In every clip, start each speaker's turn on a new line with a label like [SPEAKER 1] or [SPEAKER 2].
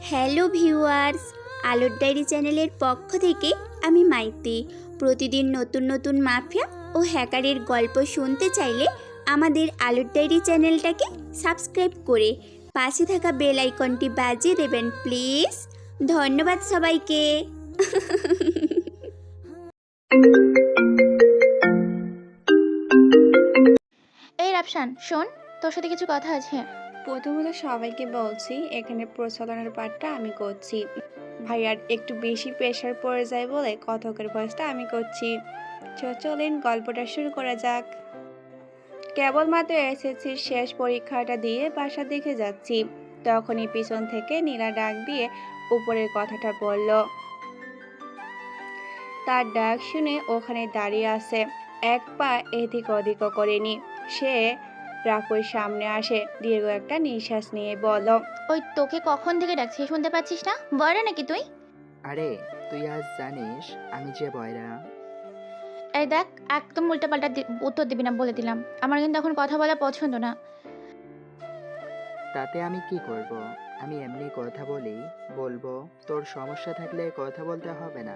[SPEAKER 1] Hello viewers, আলোর diary চ্যানেলের পক্ষ থেকে আমি মাইতি। প্রতিদিন নতুন নতুন মাফিয়া ও হ্যাকারের গল্প শুনতে চাইলে আমাদের আলোর ডায়েরি চ্যানেলটাকে সাবস্ক্রাইব করে পাশে থাকা বেল আইকনটি বাজিয়ে দেবেন প্লিজ। ধন্যবাদ সবাইকে।
[SPEAKER 2] এই রাফসান শোন, তোর সাথে কিছু কথা আছে।
[SPEAKER 3] প্রথমত সবাইকে বলছি এখানে প্রচলনের পাঠটা আমি করছি। ভাইয়ার একটু বেশি প্রেশার পড়ে যায় বলে কথকের ভয়েসটা আমি করছি। চলেন গল্পটা শুরু করা যাক। কেবলমাত্র এসএসসির শেষ পরীক্ষাটা দিয়ে বাসা দেখে যাচ্ছি, তখনই পিছন থেকে নীলা ডাক দিয়ে উপরের কথাটা বলল। তার ডাক শুনে ওখানে দাঁড়িয়ে আছে, এক পা এদিক ওদিক করেনি। সে রাফুর সামনে আসে, দীর্ঘ একটা নিঃশ্বাস নিয়ে বলল,
[SPEAKER 2] ওই তোকে কখন থেকে ডাকছি, শুনতে পাচ্ছিস না? বয়রা নাকি তুই?
[SPEAKER 4] আরে তুই আজ জানিস আমি যে বয়রা।
[SPEAKER 2] এই দেখ, একদম উল্টাপাল্টা উত্তর দিবি না বলে দিলাম। আমার কিন্তু এখন কথা বলা পছন্দ না।
[SPEAKER 4] তাতে আমি কি করব? আমি এমনি কথা বলবো। তোর সমস্যা থাকলে কথা বলতে হবে না।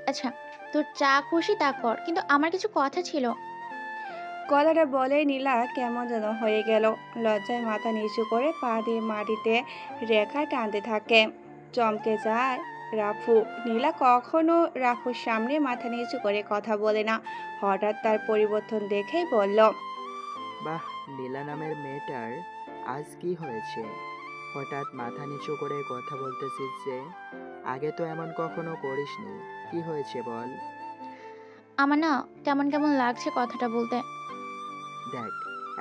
[SPEAKER 2] আচ্ছা, তোর যা খুশি তা কর, কিন্তু আমার কিছু কথা ছিল।
[SPEAKER 3] কথাটা বলে নীলা কেমন যেন হয়ে গেল। লজ্জায় মাথা নিচু করে পা দিয়ে মাটিতে রেখা টানতে থাকে। চমকে যায় রাফু। নীলা কখনো রাফুর সামনে মাথা নিচু করে কথা বলে না। হঠাৎ তার পরিবর্তন দেখেই বলল,
[SPEAKER 4] বাহ, নীলা নামের মেয়েটার আজ কি হয়েছে? হঠাৎ মাথা নিচু করে কথা বলতেছিস যে? আগে তো এমন কখনো করিসনি। কি হয়েছে বল?
[SPEAKER 2] আমার না কেমন কেমন লাগছে কথাটা বলতে।
[SPEAKER 4] দেখ,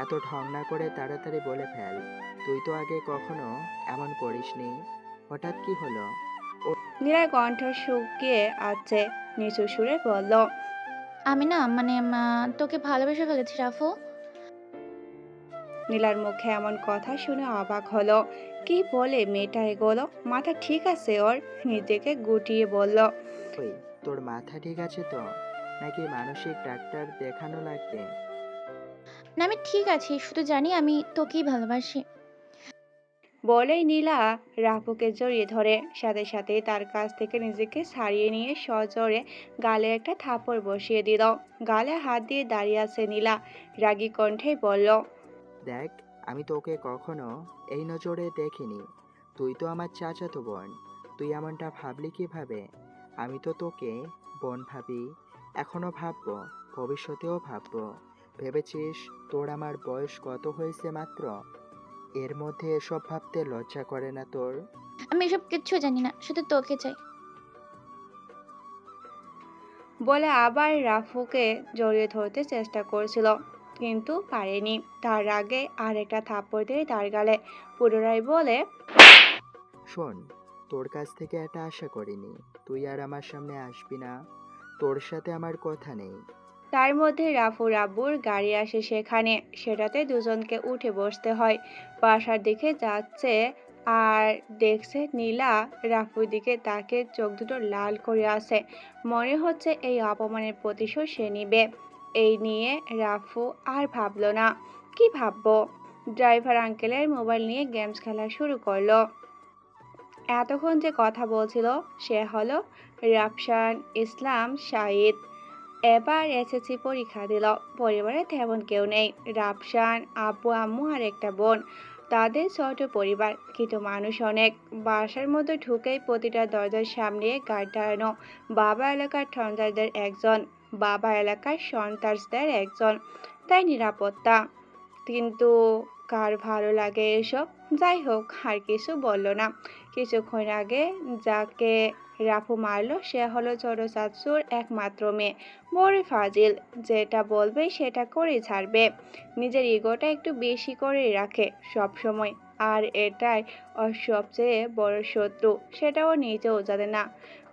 [SPEAKER 4] এত ঢং না করে তাড়াতাড়ি বলে ফেল। তুই তো আগে কখনো এমন করিসনি। হঠাৎ কি হলো?
[SPEAKER 3] নীলার কণ্ঠ শুকিয়ে আছে, নিচু সুরে বলল,
[SPEAKER 2] আমি না তোকে ভালোবেসে ফেলেছি রাফু।
[SPEAKER 3] নীলার মুখে এমন কথা শুনে অবাক হলো। কি বলে মেয়েটা এগোলো? মাথা ঠিক আছে ওর? নিজেকে গুটিয়ে বলল,
[SPEAKER 4] ওই, তোর মাথা ঠিক আছে তো? নাকি মানসিক ডাক্তার দেখানো লাগবে?
[SPEAKER 2] না, আমি ঠিক আছি, শুধু জানি আমি তোকেই ভালোবাসি।
[SPEAKER 3] বলেই নীলা রাফুকে জড়িয়ে ধরে, সাথে সাথে তার কাছ থেকে নিজেকে ছাড়িয়ে নিয়ে সজোরে গালে একটা থাপড় বসিয়ে দিল। গালে হাত দিয়ে দাঁড়িয়ে আছে নীলা, রাগী কণ্ঠে বলল,
[SPEAKER 4] দেখ, আমি তোকে কখনো এই নজরে দেখিনি। তুই তো আমার চাচাতো বোন। তুই এমনটা ভাবলি কিভাবে? আমি তো তোকে বোন ভাবি, এখনো ভাববো, ভবিষ্যতেও ভাববো। ভেবেছিস তোর আমার বয়স কত হয়েছে মাত্র? এর মধ্যে এসব ভাবতে লজ্জা করে না তোর?
[SPEAKER 2] আমি এসব কিচ্ছু জানি না, শুধু তোকে চাই।
[SPEAKER 3] বলে আবার রাফুকে জড়িয়ে ধরতে চেষ্টা করছিল, কিন্তু পারেনি। তার আগে আর একটা থাপ্পড় দিয়ে তার গালে। পুনরায় বলে,
[SPEAKER 4] শোন, তোর কাছ থেকে এটা আশা করিনি। তুই আর আমার সামনে আসবি না। তোর সাথে আমার কথা নেই।
[SPEAKER 3] তার মধ্যে রাফু রাব্বুর গাড়ি আসে সেখানে। সেটাতে দুজনকে উঠে বসতে হয়। বাসার দিকে যাচ্ছে আর দেখছে নীলা রাফুর দিকে তাকে, চোখ দুটো লাল করে আছে। মনে হচ্ছে এই অপমানের প্রতিশোধ সে নিবে। এই নিয়ে রাফু আর ভাবলো না। কি ভাববো? ড্রাইভার আঙ্কেলের মোবাইল নিয়ে গেমস খেলা শুরু করলো। এতক্ষণ যে কথা বলছিল সে হলো রাফসান ইসলাম শাহিদ। এবার এসএসসি পরীক্ষা দিল। পরিবারে তেমন কেউ নেই। রাফসান আব্বু আম্মু আর একটা বোন। তাদের ছোট পরিবার, কিন্তু মানুষ অনেক। বাসার মধ্যে ঢুকেই প্রতিটা দরজার সামনে গার্ড দাঁড়ানো। বাবা এলাকার ঠনদারদের একজন, বাবা এলাকার সন্ত্রাসদের একজন, তাই নিরাপত্তা। কিন্তু কার ভালো লাগে এসব? যাই হোক, আর কিছু বলল না। কিছুক্ষণ আগে যাকে রাফু মারলো সে হলো ছোট চাচুর একমাত্র মেয়ে, বড় ফাজিল। যেটা বলবে সেটা করে ছাড়বে। নিজের ইগোটা একটু বেশি করেই রাখে সব সময়। আর এটাই ওর সবচেয়ে বড় শত্রু, সেটাও নিজেও জানে না।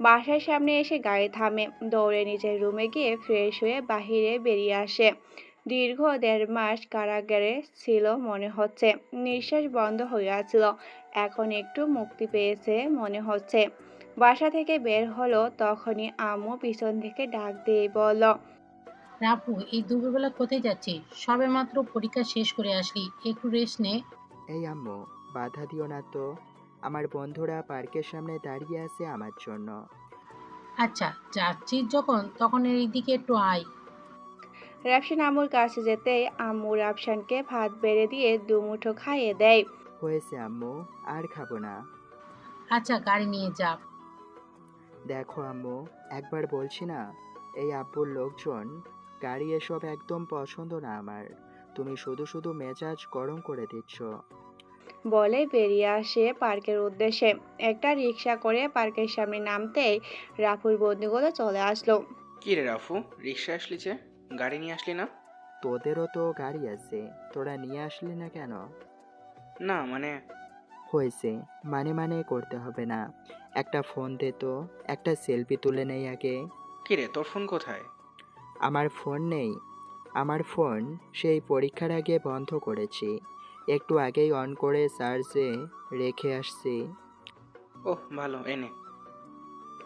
[SPEAKER 3] বাসার সামনে এসে গাড়ি থামে, দৌড়ে নিজের রুমে গিয়ে ফ্রেশ হয়ে বাহিরে বেরিয়ে আসে। দীর্ঘ 1.5 মাস কারাগারে ছিল মনে হচ্ছে। নিঃশ্বাস বন্ধ হয়ে আছিল। এখন একটু মুক্তি পেয়েছে মনে হচ্ছে। বাসা থেকে বের হলো তখনই আম্মু পিছন থেকে ডাক দিয়ে বলল,
[SPEAKER 5] রাফু, এই দুপুরবেলা কোথায় যাচ্ছিস? সবেমাত্র পরীক্ষা শেষ করে আসলি, একটু রেস্ট নে।
[SPEAKER 4] এই আম্মু, বাধা দিও না তো। আমার বন্ধুরা পার্কের সামনে দাঁড়িয়ে আছে আমার জন্য।
[SPEAKER 5] আচ্ছা, যাচ্ছিস যখন তখন এইদিকে একটু আয়।
[SPEAKER 3] রাফসান আম্মুর কাছে যেতেই আম্মু রাফসানকে ভাত বেড়ে দিয়ে দুমুঠো খাইয়ে দেয়।
[SPEAKER 4] হয়েছে আম্মু, আর খাবো না।
[SPEAKER 5] আচ্ছা, গাড়ি নিয়ে যা।
[SPEAKER 4] দেখো আম্মু, একবার বলছি না, এই আব্বুর লোকজন, গাড়ি এসব একদম পছন্দ না আমার। তুমি শুধু শুধু মেজাজ গরম করে দিচ্ছ।
[SPEAKER 3] বলে বেরিয়ে আসে পার্কের উদ্দেশ্যে। একটা রিক্সা করে পার্কের সামনে নামতেই রাফুর বন্ধুগুলো চলে আসলো।
[SPEAKER 6] কি রে রাফু, রিক্সা আসলি যে, গাড়ি নিয়ে আসলি না?
[SPEAKER 4] তোদেরও তো গাড়ি আছে, তোরা নিয়ে আসলি না কেন?
[SPEAKER 6] না মানে,
[SPEAKER 4] হয়েছে, মানে করতে হবে না। একটা ফোন দে তো, একটা সেলফি তুলে নেই আগে।
[SPEAKER 6] কি রে তোর ফোন কোথায়?
[SPEAKER 4] আমার ফোন নেই। আমার ফোন সেই পরীক্ষার আগে বন্ধ করেছি, একটু আগেই অন করে চার্জে রেখে আসছি।
[SPEAKER 6] ওহ ভালো, এনে।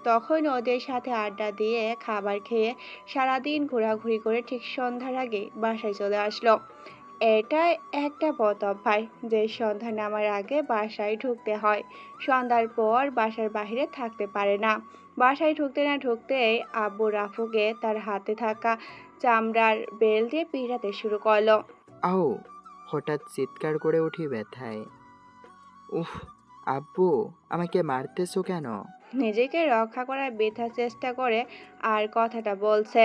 [SPEAKER 3] তখন ওদের সাথে আড্ডা দিয়ে খাবার খেয়ে সারাদিন ঘোরাঘুরি করে ঠিক সন্ধ্যার আগে বাসায় চলে আসলো। এটা একটা বদ অভ্যাস যে সন্ধ্যা নামার আগে বাসায় ঢুকতে হয়। সন্ধ্যার পর বাসার বাইরে থাকতে পারে না। বাসায় ঢুকতে না ঢুকতেই আব্বু রাফুকে তার হাতে থাকা চামড়ার বেল দিয়ে পিটাতে শুরু করলো।
[SPEAKER 4] আও! হঠাৎ চিৎকার করে উঠি ব্যথায়। উফ! আব্বু, আমাকে মারতেছো কেন?
[SPEAKER 3] নিজেকে রক্ষা করার বৃথা চেষ্টা করে আর কথাটা বলছে।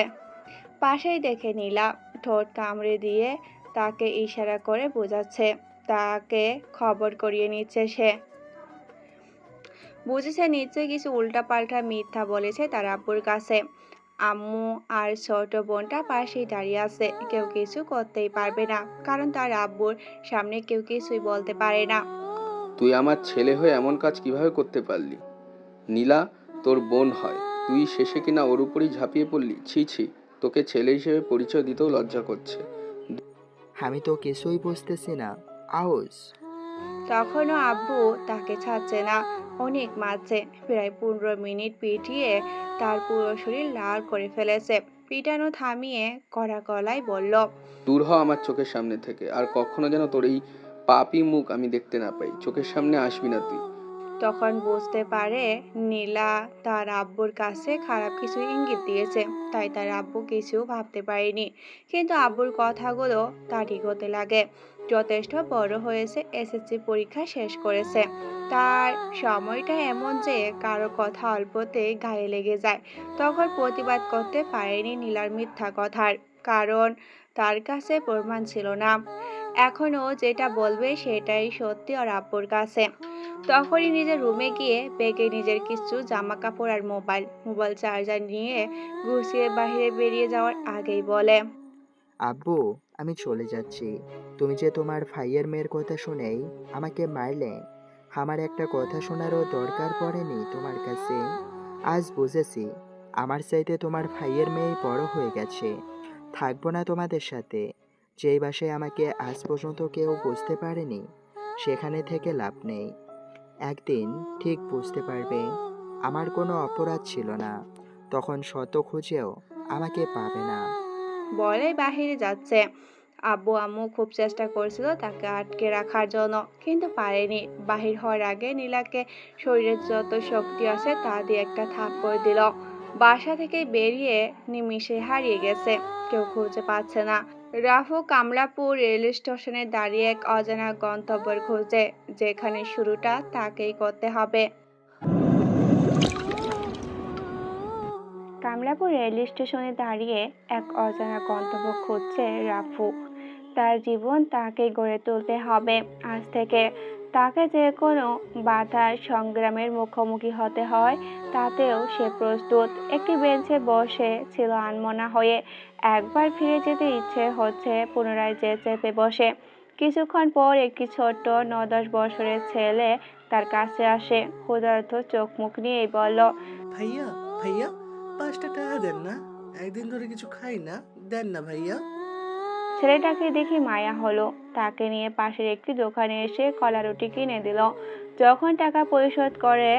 [SPEAKER 3] পাশেই দেখে নীলা ঠোঁট কামড়ে দিয়ে তাকে ইশারা করে বোঝাচ্ছে, তাকে খবর করিয়ে নিচ্ছে সে। বুঝেছে নিশ্চয়ই কিছু উল্টাপাল্টা মিথ্যা বলেছে তার আব্বুর কাছে। আম্মু আর ছোট বোনটা পাশেই দাঁড়িয়ে আছে, কেউ কিছু করতেই পারবে না, কারণ তার আব্বুর সামনে কেউ কিছুই বলতে পারে না।
[SPEAKER 7] তুই আমার ছেলে হয়ে এমন কাজ কিভাবে করতে পারলি? নীলা তোর বোন হয়, তুই শেষে কিনা ওর উপরই ঝাঁপিয়ে পড়লি। ছি ছি, তোকে ছেলে হিসেবে পরিচয় দিতেও লজ্জা করছে।
[SPEAKER 4] আমি তো কিছুই বুঝতেছি না। আউস!
[SPEAKER 3] তখনও আব্বু তাকে ছাড়ছে না, অনেক মারছে। প্রায় 15 মিনিট পিটিয়ে তার পুরো শরীর লাল করে ফেলেছে। পিটানো থামিয়ে কড়া গলায় বলল,
[SPEAKER 7] দূর হ আমার চোখের সামনে থেকে, আর কখনো যেন তোর এই পাপী মুখ আমি দেখতে না পাই। চোখের সামনে আসবি না তুই।
[SPEAKER 3] তখন বুঝতে পারে নীলা তার আব্বুর কাছে খারাপ কিছু ইঙ্গিত দিয়েছে, তাই তার আব্বু কিছু ভাবতে পারেনি। কিন্তু আব্বুর কথাগুলো তারই হতে লাগে। যথেষ্ট বড় হয়েছে, এসএসসি পরীক্ষা শেষ করেছে। তার সময়টা এমন যে কারো কথা অল্পতেই গায়ে লেগে যায়। তখন প্রতিবাদ করতে পারেনি নীলার মিথ্যা কথার, কারণ তার কাছে প্রমাণ ছিল না। এখনও যেটা বলবে সেটাই সত্যি ওর আব্বুর কাছে। তখনই নিজের রুমে গিয়ে ব্যাগে নিজের কিছু জামা কাপড় আর মোবাইল চার্জার নিয়ে গুছিয়ে বাইরে বেরিয়ে যাওয়ার আগেই বলে,
[SPEAKER 4] আব্বু, আমি চলে যাচ্ছি। তুমি যে তোমার ভাইয়ের মেয়ের কথা শুনেই আমাকে মারলে, আমার একটা কথা শোনারও দরকার পড়েনি তোমার কাছে। আজ বুঝেছি, আমার চাইতে তোমার ভাইয়ের মেয়েই বড় হয়ে গেছে। থাকবো না তোমাদের সাথে। যেই বাসায় আমাকে আজ পর্যন্ত কেউ বুঝতে পারেনি, সেখানে থেকে লাভ নেই। একদিন ঠিক বুঝতে পারবে, আমার কোনো অপরাধ ছিল না। তখন শত খুঁজেও আমাকে পাবে না।
[SPEAKER 3] বলে বাহিরে যাচ্ছে। আব্বু আম্মু খুব চেষ্টা করছিল তাকে আটকে রাখার জন্য, কিন্তু পারেনি। বাহির হওয়ার আগে নীলাকে শরীরের যত শক্তি আছে তা দিয়ে একটা থাপ্পড় দিল। বাসা থেকে বেরিয়ে নিমিষে হারিয়ে গেছে, কেউ খুঁজে পাচ্ছে না। রাফু কামলাপুর রেল স্টেশনে দাঁড়িয়ে এক অজানা গন্তব্যের খোঁজে, যেখানে শুরুটা তাকেই করতে হবে। কামলাপুর রেল স্টেশনে দাঁড়িয়ে এক অজানা গন্তব্য খুঁজছে রাফু। তার জীবন তাকে গড়ে তুলতে হবে আজ থেকে। তাকে যে কোনো বাধার সংগ্রামের মুখোমুখি হতে হয়, তাতেও সে প্রস্তুত। একটি বেঞ্চে বসে ছিল আনমনা হয়ে। একবার ফিরে যেতে ইচ্ছে হচ্ছে, পুনরায় যে চেপে বসে। কিছুক্ষণ পর একটি ছোট্ট 9-10 বছরের ছেলে তার কাছে আসে, ক্ষুধার্ত চোখ মুখ নিয়েই বলল,
[SPEAKER 8] ভাইয়া ভাইয়া 5টা টাকা দেন না, একদিন ধরে কিছু খাই না, দেন না ভাইয়া।
[SPEAKER 3] ছেলেটাকে দেখে মায়া হলো। তাকে নিয়ে পাশের একটি দোকানে এসে কলা রুটি কিনে দিল। যখন টাকা পরিশোধ করে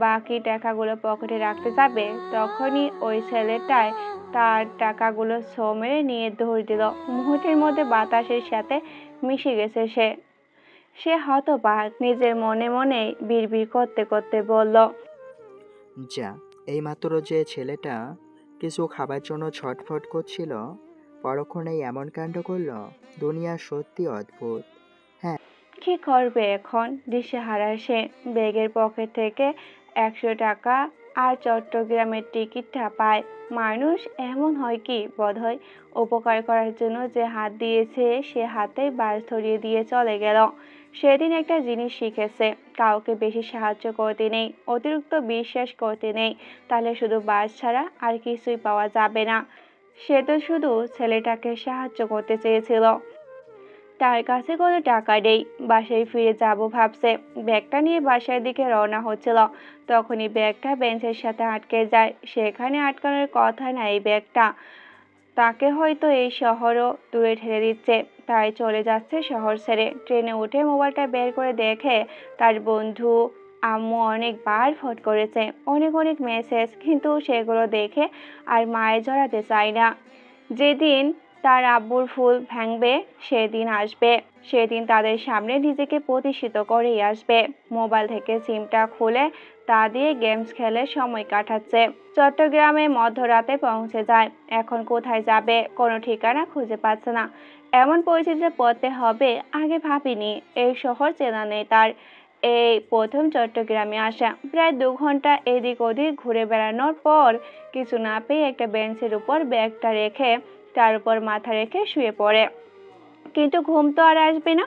[SPEAKER 3] বাকি টাকাগুলো পকেটে রাখতে যাবে, তখনই ওই ছেলেটায় তার টাকাগুলো ছো মেরে নিয়ে দৌড় দিল। মুহূর্তের মধ্যে বাতাসের সাথে মিশে গেছে সে। সে হতবাক, নিজের মনে মনে বিড়বিড় করতে করতে বলল,
[SPEAKER 4] যা, এইমাত্র যে ছেলেটা কিছু খাবার জন্য ছটফট করছিল পরক্ষণেই এমন কাণ্ড করলো। দুনিয়া সত্যি অদ্ভুত।
[SPEAKER 3] কি করবে এখন? দিশেহারা সে ব্যাগের পকেট থেকে 100 টাকা আর চট্টগ্রামের টিকিটটা পায়। মানুষ এমন হয় কি বোধহয়, উপকার করার জন্য যে হাত দিয়েছে সে হাতেই বাস ধরিয়ে দিয়ে চলে গেল। সেদিন একটা জিনিস শিখেছে, কাউকে বেশি সাহায্য করতে নেই, অতিরিক্ত বিশ্বাস করতে নেই, তাহলে শুধু বাস ছাড়া আর কিছুই পাওয়া যাবে না। সে তো শুধু ছেলেটাকে সাহায্য করতে চেয়েছিল। তার কাছে কোনো টাকা নেই, বাসায় ফিরে যাব ভাবছে। ব্যাগটা নিয়ে বাসার দিকে রওনা হচ্ছিল, তখনই ব্যাগটা বেঞ্চের সাথে আটকে যায়। সেখানে আটকানোর কথা না এই ব্যাগটা, তাকে হয়তো এই শহরও দূরে ঠেলে দিচ্ছে। তাই চলে যাচ্ছে শহর ছেড়ে। ট্রেনে উঠে মোবাইলটা বের করে দেখে তার বন্ধু আম্মু অনেকবার ফোন করেছে, অনেক অনেক মেসেজ, কিন্তু সেগুলো দেখে আর মায়ে জড়াতে চায় না। যেদিন তার আব্বুর ফুল ভাঙবে সেদিন আসবে, সেদিন তাদের সামনে নিজেকে প্রতিষ্ঠিত করেই আসবে। মোবাইল থেকে সিমটা খুলে তা দিয়ে গেমস খেলে সময় কাটাচ্ছে। চট্টগ্রামে মধ্যরাতে পৌঁছে যায়। এখন কোথায় যাবে কোনো ঠিকানা খুঁজে পাচ্ছে না। এমন পরিস্থিতিতে পড়তে হবে আগে ভাবিনি। এই শহর চেনা নেই তার, এই প্রথম চট্টগ্রামে আসা। প্রায় 2 ঘন্টা এদিক ওদিক ঘুরে বেড়ানোর পর কিছু না পেয়ে একটা বেঞ্চের উপর ব্যাগটা রেখে তার উপর মাথা রেখে শুয়ে পড়ে। কিন্তু ঘুম তো আর আসবে না।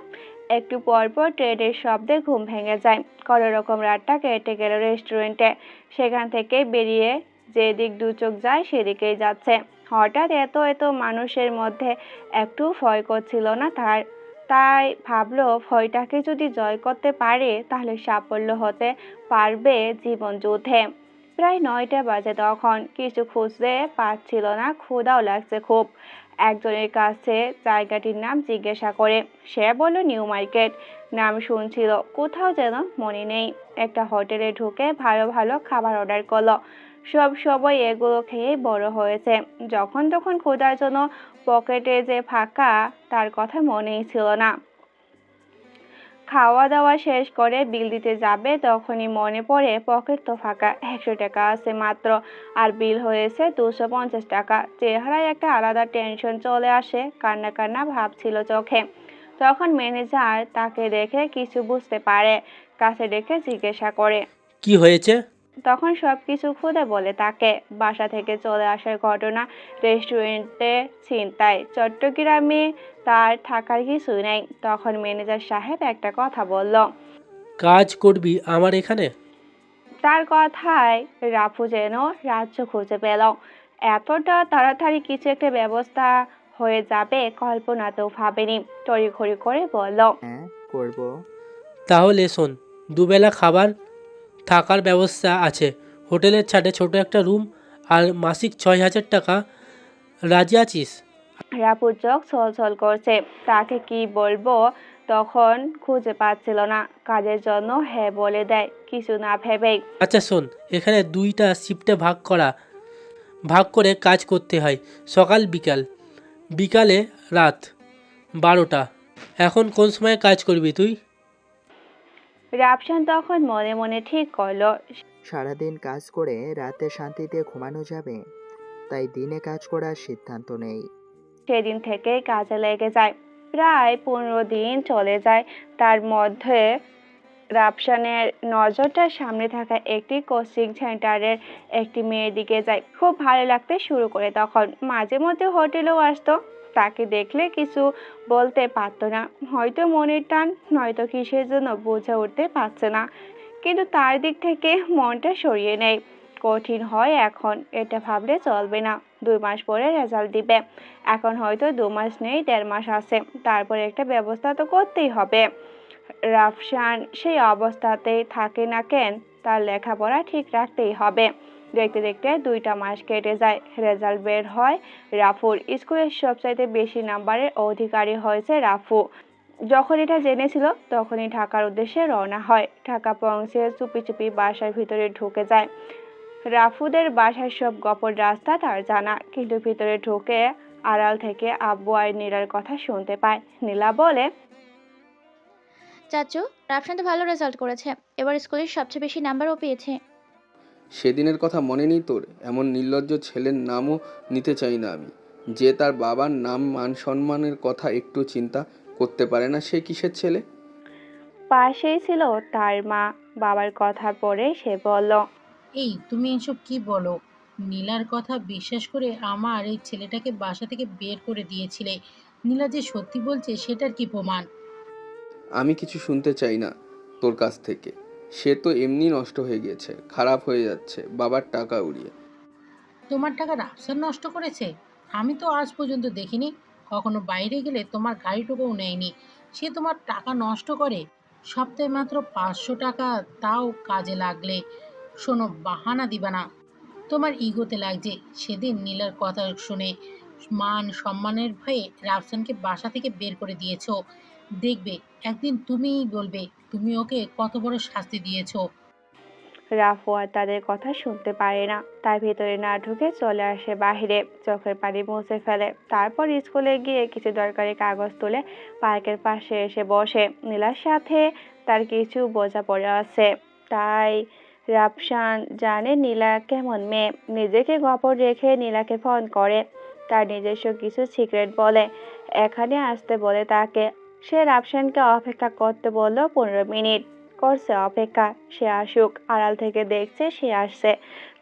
[SPEAKER 3] একটু পর পর ট্রেনের শব্দে ঘুম ভেঙে যায়। কোনো রকম রাতটা কেটে গেল রেস্টুরেন্টে। সেখান থেকে বেরিয়ে যেদিক দু চোখ যায় সেদিকেই যাচ্ছে। হঠাৎ এত এত মানুষের মধ্যে একটু ভয় করছিল না তার। তাই ভাবলো ভয়টাকে যদি জয় করতে পারে তাহলে সাফল্য হতে পারবে জীবন যুদ্ধে। প্রায় 9টা বাজে তখন। কিছু খুঁজতে পাচ্ছিল না, ক্ষুধাও লাগছে খুব। একজনের কাছে জায়গাটির নাম জিজ্ঞাসা করে। সে বলল নিউ মার্কেট। নাম শুনছিল, কোথাও যেন মনে নেই। একটা হোটেলে ঢুকে ভালো ভালো খাবার অর্ডার করলো। সব সময় এগুলো খেয়েই বড় হয়েছে। যখন তখন ক্ষুধার জন্য পকেটে যে ফাঁকা তার কথা মনেই ছিল না। খাওয়া দাওয়া শেষ করে বিল দিতে যাবে তখনই মনে পড়ে পকেট তো ফাঁকা, 100 টাকা আছে মাত্র, আর বিল হয়েছে 250 টাকা। চেহারায় একটা আলাদা টেনশন চলে আসে, কান্না কান্না ভাব ছিল চোখে। তখন ম্যানেজার তাকে দেখে কিছু বুঝতে পারে, কাছে ডেকে জিজ্ঞাসা করে।
[SPEAKER 9] কি হয়েছে?
[SPEAKER 3] তখন সবকিছু খুলে বলে তাকে। বাসা থেকে চলে আসার ঘটনা, রেস্টুরেন্টে ছিনতাই, চট্টগ্রামে তার থাকার কিছুই নেই। তখন ম্যানেজার সাহেব একটা কথা বলল।
[SPEAKER 9] কাজ করবি আমার এখানে?
[SPEAKER 3] তার কথায় রাফু যেন রাজ্য খুঁজে পেল। এতটা তাড়াতাড়ি কিছু একটা ব্যবস্থা হয়ে যাবে কল্পনাতেও ভাবেনি। তড়িঘড়ি করে বলল,
[SPEAKER 4] হ্যাঁ, করব।
[SPEAKER 9] তাহলে শোন, দুবেলা খাবার, থাকার ব্যবস্থা আছে, হোটেলের ছাদে ছোট একটা রুম, আর মাসিক 6,000 টাকা। রাজি আছিস?
[SPEAKER 3] রাফুর চোখ ছলছল করছে। তাকে কি বলবো তখন খুঁজে পাচ্ছিল না। কাজের জন্য হ্যাঁ বলে দেয় কিছু না ভেবেই।
[SPEAKER 9] আচ্ছা শোন, এখানে 2টা শিফটে ভাগ করে কাজ করতে হয়, সকাল বিকাল, বিকালে রাত 12টা। এখন কোন সময় কাজ করবি তুই?
[SPEAKER 3] রাফসান তখন মনে মনে ঠিক করলো,
[SPEAKER 4] সারাদিন কাজ করে রাতে শান্তিতে ঘুমানো যাবে, তাই দিনে কাজ করার সিদ্ধান্ত নেই।
[SPEAKER 3] সেদিন থেকে কাজে লেগে যায়। প্রায় 15 দিন চলে যায়। তার মধ্যে রাফসানের নজরটা সামনে থাকা একটি কোচিং সেন্টারের একটি মেয়ের দিকে যায়। খুব ভালো লাগতে শুরু করে তখন। মাঝে মধ্যে হোটেলেও আসতো। তাকে দেখলে কিছু বলতে পারতো না, হয়তো মনের টান, নয়তো কিসের জন্য বুঝে উঠতে পারছে না। কিন্তু তার দিক থেকে মনটা সরিয়ে নেয়। কঠিন হয় এখন, এটা ভাবলে চলবে না। 2 মাস পরে রেজাল্ট দিবে। এখন হয়তো 2 মাস নেই, 1.5 মাস আছে। তারপরে একটা ব্যবস্থা তো করতেই হবে। রাফসান সেই অবস্থাতেই থাকে না কেন, তার লেখাপড়া ঠিক রাখতেই হবে। দেখতে দেখতে 2টা মাস কেটে যায়। রেজাল্ট বের হয়। রাফুর স্কুলের সবচাইতে বেশি নাম্বারের অধিকারী হয়েছে রাফু। যখন এটা জেনেছিল তখনই ঢাকার উদ্দেশ্যে রওনা হয়। ঢাকা পৌঁছে চুপি চুপি বাসার ভিতরে ঢুকে যায়। রাফুদের বাসার সব গোপন রাস্তা তার জানা, কিন্তু ভিতরে ঢুকে আড়াল থেকে আব্বু আর নীলার কথা শুনতে পায়। নীলা বলে,
[SPEAKER 2] চাচু, রাফসান তো ভালো রেজাল্ট করেছে। এবার স্কুলের সবচেয়ে বেশি নাম্বারও পেয়েছে।
[SPEAKER 7] সেদিনের কথা মনে নেই তোর? এমন নির্লজ্জ ছেলের নামও নিতে চাই না আমি, যে তার বাবার নাম মান সম্মানের কথা একটু চিন্তা করতে পারে না। সে কিসের ছেলে?
[SPEAKER 3] পাশেই ছিল তার মা। বাবার কথা পড়ে সে বলল,
[SPEAKER 5] এই তুমি এসব কি বলো? নীলার কথা বিশ্বাস করে আমার এই ছেলেটাকে বাসা থেকে বের করে দিয়েছিলে। নীলা যে সত্যি বলছে সেটার কি প্রমাণ?
[SPEAKER 7] আমি কিছু শুনতে চাই না তোর কাছ থেকে। সে তো এমনি নষ্ট হয়ে গেছে, খারাপ হয়ে যাচ্ছে বাবার টাকা উড়িয়ে।
[SPEAKER 5] তোমার টাকা রাফসান নষ্ট করেছে? আমি তো আজ পর্যন্ত দেখিনি। কখনো বাইরে গেলে তোমার গাড়িটুকুও নেয়নি। সে তোমার টাকা নষ্ট করে? সপ্তাহে মাত্র 500 টাকা, তাও কাজে লাগলে। শোনো, বাহানা দিবা না। তোমার ইগোতে লাগছে। সেদিন নীলার কথা শুনে মান সম্মানের ভয়ে রাফসানকে বাসা থেকে বের করে দিয়েছো। দেখবে একদিন তুমিই বলবে তুমি ওকে কত বড় শাস্তি দিয়েছো।
[SPEAKER 3] রাফু আর তাদের কথা শুনতে পারে না। তার ভিতরে না ঢুকে চলে আসে বাহিরে, চোখের পানি মুছে ফেলে। তারপর স্কুলে গিয়ে কিছু দরকারি কাগজ তুলে পার্কের পাশে এসে বসে। নীলার সাথে তার কিছু বোঝাপড়া আছে, তাই রাফসান জানে নীলা কেমন মেয়ে। নিজেকে গোপন রেখে নীলাকে ফোন করে, তার নিজস্ব কিছু সিক্রেট বলে, এখানে আসতে বলে তাকে। সে রাফসানকে অপেক্ষা করতে বলল 15 মিনিট। করছে অপেক্ষা, সে আসুক। আড়াল থেকে দেখছে সে আসছে,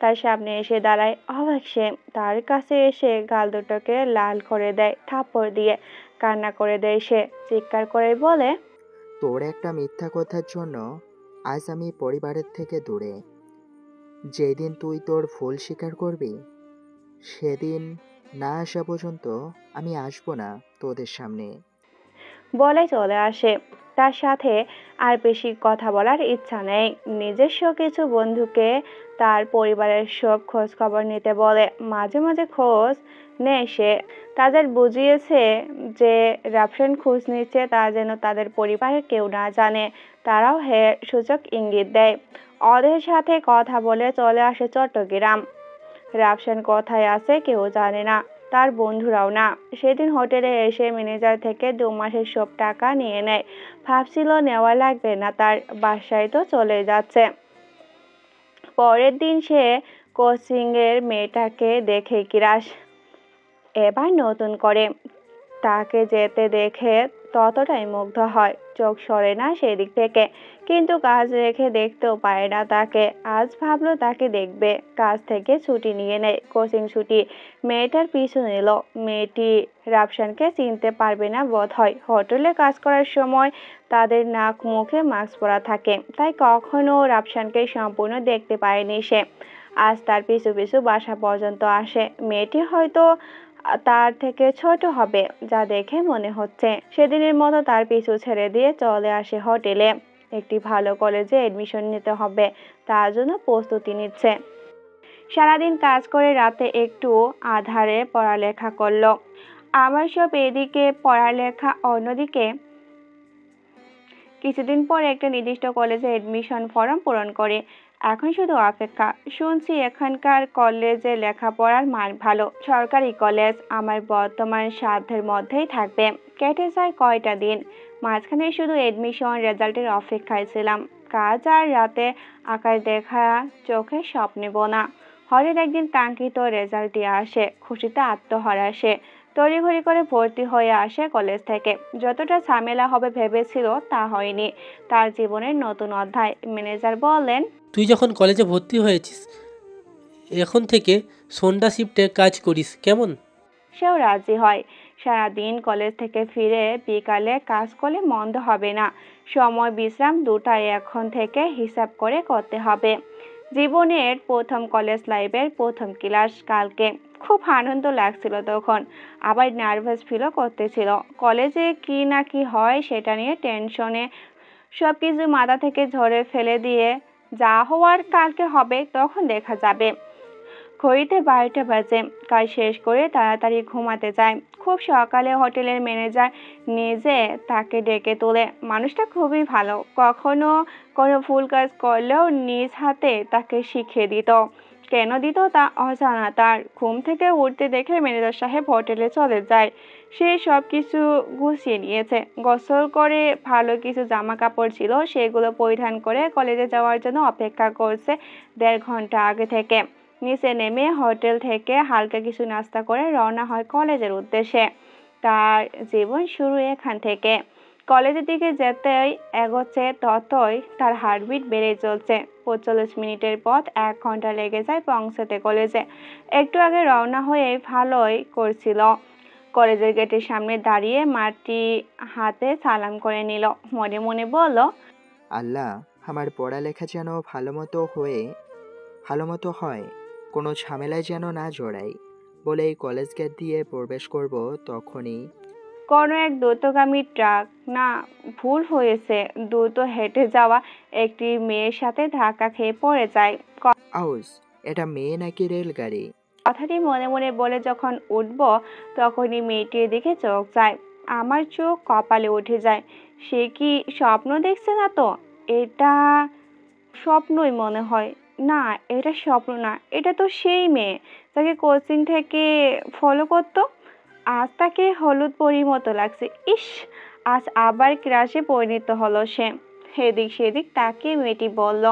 [SPEAKER 3] তার সামনে এসে দাঁড়ায়। অবাক সে, তার কাছে এসে গাল দুটোকে লাল করে দেয় থাপ্পড় দিয়ে। কান্না করে দেয় সে, চিৎকার করে বলে,
[SPEAKER 4] তোর একটা মিথ্যা কথার জন্য আজ আমি পরিবারের থেকে দূরে। যেদিন তুই তোর ভুল স্বীকার করবি, সেদিন না আসা পর্যন্ত আমি আসবো না তোদের সামনে।
[SPEAKER 3] বলে চলে আসে। তার সাথে আর বেশি কথা বলার ইচ্ছা নেই। নিজস্ব কিছু বন্ধুকে তার পরিবারের সব খোঁজ খবর নিতে বলে। মাঝে মাঝে খোঁজ নেয় সে। তাদের বুঝিয়েছে যে রাফসান খোঁজ নিচ্ছে, তা যেন তাদের পরিবারের কেউ না জানে। তারাও সুযোগ ইঙ্গিত দেয়। ওদের সাথে কথা বলে চলে আসে চট্টগ্রাম। রাফসান কোথায় আছে কেউ জানে না, তার বন্ধুরাও না। সেদিন হোটেলে এসে ম্যানেজার থেকে 2 মাসের সব টাকা নিয়ে নেয়। ভাবছিল নেওয়া লাগবে না, তার বাসায় তো চলে যাচ্ছে। পরের দিন সে কোচিং এর মেয়েটাকে দেখে কিরাস। এবার নতুন করে তাকে যেতে দেখে ততটাই মুগ্ধ হয়, চোখ সরে না সেদিক থেকে। কিন্তু কাজ রেখে দেখতেও পারে না তাকে। আজ ভাবলো তাকে দেখবে, কাজ থেকে ছুটি নিয়ে নেয়, কোচিং ছুটি। মেয়েটার পিছু নিল। মেয়েটি রাফসানকে চিনতে পারবে না বোধ হয়। হোটেলে কাজ করার সময় তাদের নাক মুখে মাস্ক পরা থাকে, তাই কখনো রাফসানকে সম্পূর্ণ দেখতে পারেনি সে। আজ তার পিছু পিছু বাসা পর্যন্ত আসে। মেয়েটি হয়তো তার থেকে ছোট হবে, যা দেখে মনে হচ্ছে। সেদিনের মতো তার পিছু ছেড়ে দিয়ে চলে আসে হোটেলে। একটি ভালো কলেজে এডমিশন নিতে হবে, তার জন্য প্রস্তুতি নিচ্ছে। সারাদিন কাজ করে রাতে একটু আধারে পড়ালেখা করলো। আমার সব এদিকে পড়ালেখা, অন্যদিকে কিছুদিন পর একটা নির্দিষ্ট কলেজে এডমিশন ফর্ম পূরণ করে। এখন শুধু অপেক্ষা। শুনছি এখানকার কলেজে লেখাপড়ার মান ভালো, সরকারি কলেজ। আমার বর্তমান সাধ্যের মধ্যেই থাকবে। কেটে যায় কয়টা দিন, মাঝখানে শুধু এডমিশন রেজাল্টের অপেক্ষায় ছিলাম। কাজ আর রাতে আকাশ দেখা চোখে স্বপ্নে বোনা। হঠাৎ একদিন কাঙ্ক্ষিত রেজাল্টটি আসে, খুশিতে আত্মহারা সে। তড়িঘড়ি করে ভর্তি হয়ে আসে কলেজ থেকে। যতটা ঝামেলা হবে ভেবেছিল তা হয়নি। তার জীবনের নতুন অধ্যায়। ম্যানেজার বললেন,
[SPEAKER 9] তুই যখন কলেজে ভর্তি হয়েছিস, এখন থেকে সন্ধ্যা শিফটে কাজ করিস কেমন?
[SPEAKER 3] সেও রাজি হয়। সারাদিন কলেজ থেকে ফিরে বিকালে কাজ করলে মন্দ হবে না। সময় বিশ্রাম দুটাই এখন থেকে হিসাব করে করতে হবে। জীবনের প্রথম কলেজ লাইফের প্রথম ক্লাস কালকে। খুব আনন্দ লাগছিল তখন, আবার নার্ভাস ফিলও করতেছিল। কলেজে কি না কি হয় সেটা নিয়ে টেনশনে সবকিছু মাথা থেকে ঝরে ফেলে দিয়ে, যা হওয়ার কালকে হবে, তখন দেখা যাবে। ঘড়িতে 12টা বাজে। কাজ শেষ করে তাড়াতাড়ি ঘুমাতে যায়। খুব সকালে হোটেলের ম্যানেজার নিজে তাকে ডেকে তোলে। মানুষটা খুবই ভালো, কখনো কোনো ভুল কাজ করলেও নিজ হাতে তাকে শিখিয়ে দিত। কেন দিত তা অজানা তার। ঘুম থেকে উঠতে দেখে ম্যানেজার সাহেব হোটেলে চলে যায়। সে সব কিছু গুছিয়ে নিয়েছে। গোসল করে ভালো কিছু জামা কাপড় ছিল, সেগুলো পরিধান করে কলেজে যাওয়ার জন্য অপেক্ষা করছে 1.5 ঘন্টা আগে থেকে। নিচে নেমে হোটেল থেকে হালকা কিছু নাস্তা করে রওনা হয় কলেজের উদ্দেশ্যে। তার জীবন শুরু এখান থেকে। কলেজের দিকে যেতেই এগোচ্ছে ততই তার হার্টবিট বেড়ে চলছে। 45 মিনিটের পথ 1 ঘন্টা লেগে যায় পৌঁছাতে কলেজে। একটু আগে রওনা হয়ে ভালোই করছিল। কলেজের গেটের সামনে দাঁড়িয়ে মাটি হাতে সালাম করে নিল। মনে মনে বলল,
[SPEAKER 4] আল্লাহ, আমার পড়ালেখা যেন ভালো মতো হয়, কোনো ঝামেলায় যেন না জড়াই। বলে এই কলেজ গেট দিয়ে প্রবেশ করব, তখনই
[SPEAKER 3] কোনো এক দ্রুতগামী ট্রাক, না ভুল হয়েছে, দ্রুত হেঁটে যাওয়া একটি মেয়ের সাথে ধাক্কা খেয়ে পড়ে যায়।
[SPEAKER 4] আউস, এটা মেয়ে নাকি রেলগাড়ি?
[SPEAKER 3] কথাটি মনে মনে বলে যখন উঠব তখনই মেয়েটির দিকে চোখ যায়। আমার চোখ কপালে উঠে যায়। সে কি স্বপ্ন দেখছে না তো? এটা স্বপ্নই মনে হয়। না, এটা স্বপ্ন না, এটা তো সেই মেয়ে যাকে কোচিং থেকে ফলো করতো। আজ তাকে হলুদ পরীর মতো লাগছে। ইস, আজ আবার ক্রাশে পরিণত হলো সে। এদিক সেদিক তাকিয়ে মেয়েটি বলল,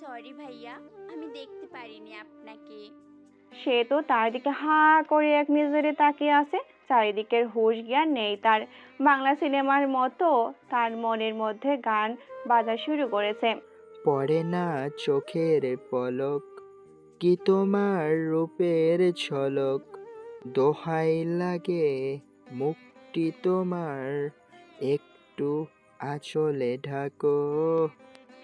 [SPEAKER 1] সরি ভাইয়া, আমি দেখতে পারিনি আপনাকে।
[SPEAKER 3] সে তো তার দিকে হা করে এক নজরে তাকিয়ে আছে। চারিদিকের হুঁশ জ্ঞান নেই তার। বাংলা সিনেমার মতো তার মনের মধ্যে গান বাজা শুরু করেছে।
[SPEAKER 4] পড়ে না চোখের পলক, কি তোমার রূপের ঝলক, দোহাই লাগে মুক্তি তোমার, একটু আঁচলে ঢাকো।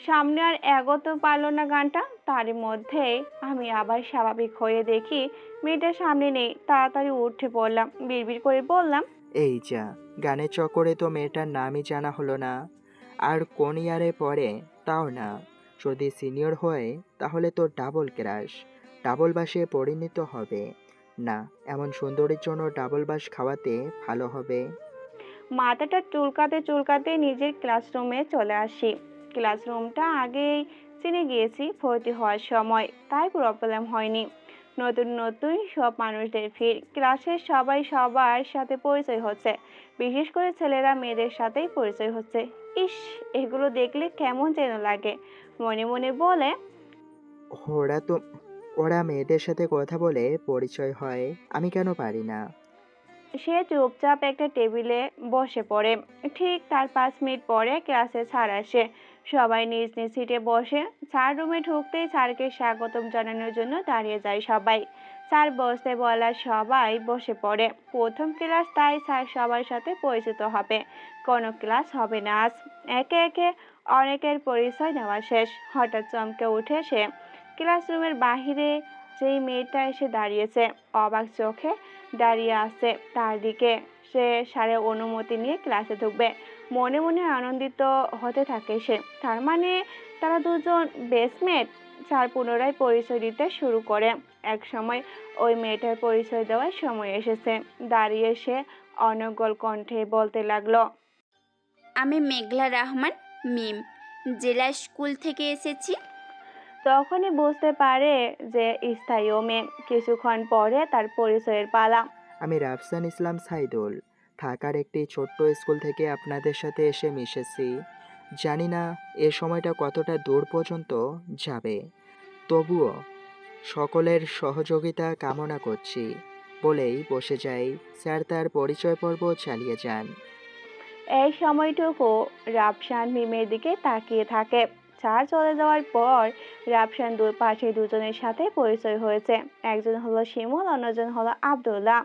[SPEAKER 3] সামনে আর এগোতে পারলো না গানটা। তার মধ্যেই আমি আবার স্বাভাবিক হয়ে দেখি মেয়েটা সামনে নেই। তাড়াতাড়ি উঠে পড়লাম, বিড়বিড় করে বললাম,
[SPEAKER 4] এই যা, গানের চক্করে তো মেয়েটার নামই জানা হলো না। আর কোন ইয়ারে পড়ে তাও না। যদি সিনিয়র হয় তাহলে তো ডাবল ক্রাশ, ডাবল বাসে পরিণত হবে। না, এমন সুন্দরীর জন্য ডাবল বাস খাওয়াতে ভালো হবে।
[SPEAKER 3] মাথাটা চুলকাতে চুলকাতে নিজের ক্লাসরুমে চলে আসি। ক্লাসরুমটা আগেই চিনে গিয়েছি ভর্তি হওয়ার সময়, তাই প্রবলেম হয়নি। নতুন নতুন সব মানুষদের ভিড়। ক্লাসের সবাই সবার সাথে পরিচয় হচ্ছে, বিশেষ করে ছেলেরা মেয়েদের সাথেই পরিচয় হচ্ছে। ইস, এগুলো দেখলে কেমন যেন লাগে। মনে মনে বলে,
[SPEAKER 4] ওরা তো ওরা মেয়েদের সাথে কথা বলে পরিচয় হয়, আমি কেন পারি না?
[SPEAKER 3] সে চুপচাপ একটা টেবিলে বসে পড়ে। ঠিক তার 5 মিনিট পরে ক্লাসে স্যার আসে। সবাই নিজ নিজ সিটে বসে। স্যার রুমে ঢুকতেই স্যারকে স্বাগতম জানানোর জন্য দাঁড়িয়ে যায় সবাই। স্যার বসতে বলা সবাই বসে পড়ে। প্রথম ক্লাস, তাই স্যার সবার সাথে পরিচিত হবে। কোনো ক্লাস হবে না আজ। একে একে অনেকের পরিচয় নেওয়া শেষ। হঠাৎ চমকে উঠে সে। ক্লাসরুমের বাহিরে যেই মেয়েটা এসে দাঁড়িয়েছে, অবাক চোখে দাঁড়িয়ে আছে তার দিকে। সে স্যারের অনুমতি নিয়ে ক্লাসে ঢুকবে। মনে মনে আনন্দিত হতে থাকে সে। তার মানে তারা দুজন বেসমেট। স্যার পুনরায় পরিচয় দিতে শুরু করে। এক সময় ওই মেয়েটার পরিচয় দেওয়ার সময় এসেছে। দাঁড়িয়ে সে অনর্গল কণ্ঠে বলতে লাগলো,
[SPEAKER 1] আমি মেঘলা রহমান, মিম, জেলা স্কুল থেকে এসেছি।
[SPEAKER 3] তখনই বুঝতে পারে যে স্থায়ী ও মেয়ে। কিছুক্ষণ পরে তার পরিচয়ের পালা।
[SPEAKER 4] আমি রাফসান ইসলাম সাইদুল, ঢাকার একটি ছোট্ট স্কুল থেকে আপনাদের সাথে এসে মিশেছি। জানি না এ সময়টা কতটা দূর পর্যন্ত যাবে, তবুও সকলের সহযোগিতা কামনা করছি বলেই বসে যাই। স্যার তার পরিচয় পর্ব চালিয়ে যান।
[SPEAKER 3] এই সময়টুকু রাফসান মিমের দিকে তাকিয়ে থাকে। স্যার চলে যাওয়ার পর রাফসান দুই পাশে দুজনের সাথে পরিচয় হয়েছে। একজন হলো শিমুল, অন্যজন হলো আব্দুল্লাহ।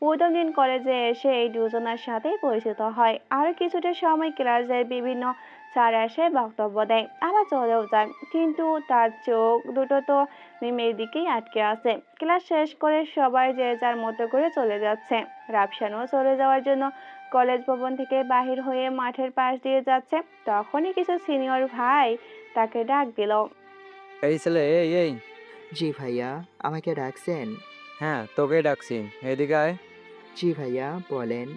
[SPEAKER 3] প্রথম দিন কলেজে এসে এই দুজনের সাথেই পরিচিত হয়। আরো কিছুটা সময় ক্লাসের বিভিন্ন স্যার এসে বক্তব্য দেয়, আবার চলেও যায়। কিন্তু তার চোখ দুটো তো মিমের দিকেই আটকে আছে। ক্লাস শেষ করে সবাই যে যার মতো করে চলে যাচ্ছে। রাফসানও চলে যাওয়ার জন্য কলেজ ভবন থেকে বাহির হয়ে মাঠের পাশ দিয়ে যাচ্ছে। তখনই কিছু সিনিয়র ভাই তাকে ডাক দিল।
[SPEAKER 10] এই ছেলে, এই এই
[SPEAKER 4] জি ভাইয়া, আমাকে ডাকছেন?
[SPEAKER 10] হ্যাঁ, তোকেই ডাকছি, এদিকে আয়।
[SPEAKER 4] জি ভাইয়া, বলেন।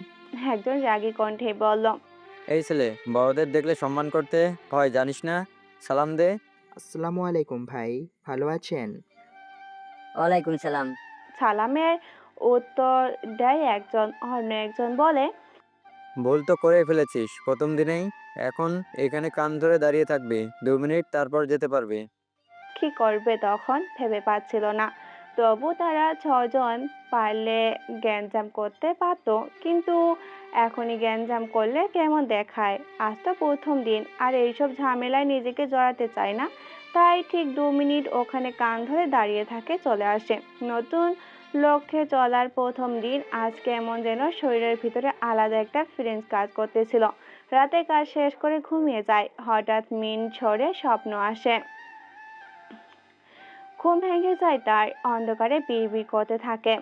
[SPEAKER 3] একজন রাগী কণ্ঠে বলল,
[SPEAKER 10] এই ছেলে, বড়দের দেখলে সম্মান করতে হয় জানিস না? সালাম দে।
[SPEAKER 4] আসসালামু আলাইকুম ভাই, ভালো আছেন?
[SPEAKER 11] ওয়ালাইকুম সালাম।
[SPEAKER 3] সালামের উত্তর দেয় একজন, অন্য একজন বলে,
[SPEAKER 10] ভুল তো করে ফেলেছিস প্রথম দিনেই। এখন এখানে কান ধরে দাঁড়িয়ে থাকবে 2 মিনিট, তারপর যেতে পারবে।
[SPEAKER 3] কি করবে তখন ভেবে পাচ্ছিল না। তবু তারা ছজন পারলে গ্যাঞ্জাম করতে পারতো, কিন্তু এখনই গ্যাঞ্জাম করলে কেমন দেখায়। আজ তো প্রথম দিন, আর এইসব ঝামেলায় নিজেকে জড়াতে চায় না। তাই ঠিক 2 মিনিট ওখানে কান ধরে দাঁড়িয়ে থাকে, চলে আসে। নতুন লক্ষ্যে চলার প্রথম দিন, আজ কেমন যেন শরীরের ভিতরে আলাদা একটা ফিলিংস কাজ করতেছিল। রাতে কাজ শেষ করে ঘুমিয়ে যায়, হঠাৎ মিন ঝড়ে স্বপ্ন আসে। ঘুম ভেঙে যায় তার, অন্ধকারে বিড়বিড় করতে থাকে,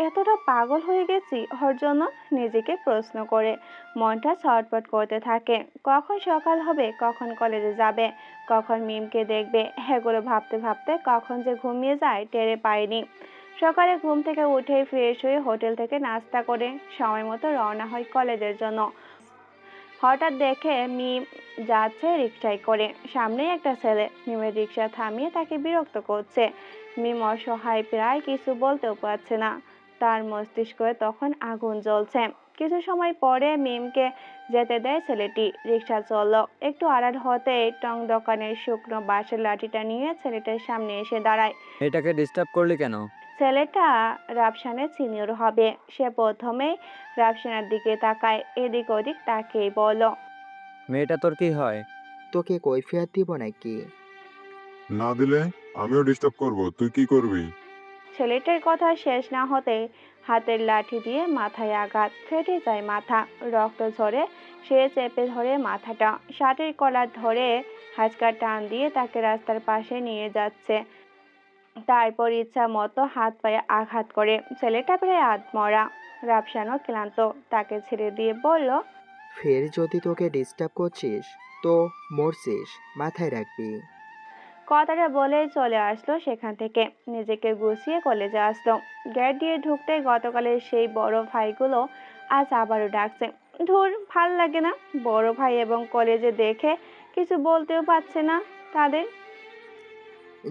[SPEAKER 3] এতটা পাগল হয়ে গেছি ওর জন্য। নিজেকে প্রশ্ন করে মনটা ছটফট করতে থাকে। কখন সকাল হবে, কখন কলেজে যাবে, কখন মিমকে দেখবে, এগুলো ভাবতে ভাবতে কখন যে ঘুমিয়ে যায় টেরে পায়নি। সকালে ঘুম থেকে উঠেই ফ্রেশ হয়ে হোটেল থেকে নাস্তা করে সময় মতো রওনা হয় কলেজের জন্য। হঠাৎ দেখে মিম যাচ্ছে রিকশায় করে। সামনেই একটা ছেলে মিমের রিকশা থামিয়ে তাকে বিরক্ত করছে। মিম অসহায়, প্রায় কিছু বলতেও পারছে না। তার মস্তিষ্কে তখন আগুন জ্বলছে। কিছু সময় পরে মিমকে যেতে দেয় ছেলেটি। রিকশা চলল। একটু আড়াল হতেই টং দোকানের শুকনো বাঁশের লাঠিটা নিয়ে ছেলেটার সামনে এসে দাঁড়ায়।
[SPEAKER 10] এটাকে ডিস্টার্ব করলি কেন?
[SPEAKER 3] ছেলেটা রাফসানের সিনিয়র হবে। সে প্রথমেই রাফসানের দিকে তাকায়, এদিক ওদিক তাকিয়ে বলল,
[SPEAKER 10] মেয়েটা তোর কি হয়?
[SPEAKER 4] তোকে কৈফিয়ত দিব নাকি?
[SPEAKER 12] না দিলে আমিও ডিস্টার্ব করব, তুই কি করবি?
[SPEAKER 3] ছেলেটার কথা শেষ না হতে হাতের লাঠি দিয়ে মাথায় আঘাত, ফেটে যায় মাথা, রক্ত ঝরে। সে চেপে ধরে মাথাটা, শার্টের কলার ধরে হাঁচকা টান দিয়ে তাকে রাস্তার পাশে নিয়ে যাচ্ছে। তারপর ইচ্ছা মতো হাত পায়ে আঘাত করে। ছেলেটা প্রায় আধমরা। রাফসানও ক্লান্ত, তাকে ছেড়ে দিয়ে বলল,
[SPEAKER 4] ফের যদি তোকে ডিস্টার্ব করছিস তো মরছিস, মাথায় রাখবি।
[SPEAKER 3] কথাটা বলে চলে আসলো সেখান থেকে। নিজেকে গুছিয়ে কলেজে আসলো। গেট দিয়ে ঢুকতেই গতকালের সেই বড় ভাইগুলো আজ আবারও ডাকছে। ধুর, ভাল লাগে না। বড় ভাই এবং কলেজে দেখে কিছু বলতেও পারছে না তাদের।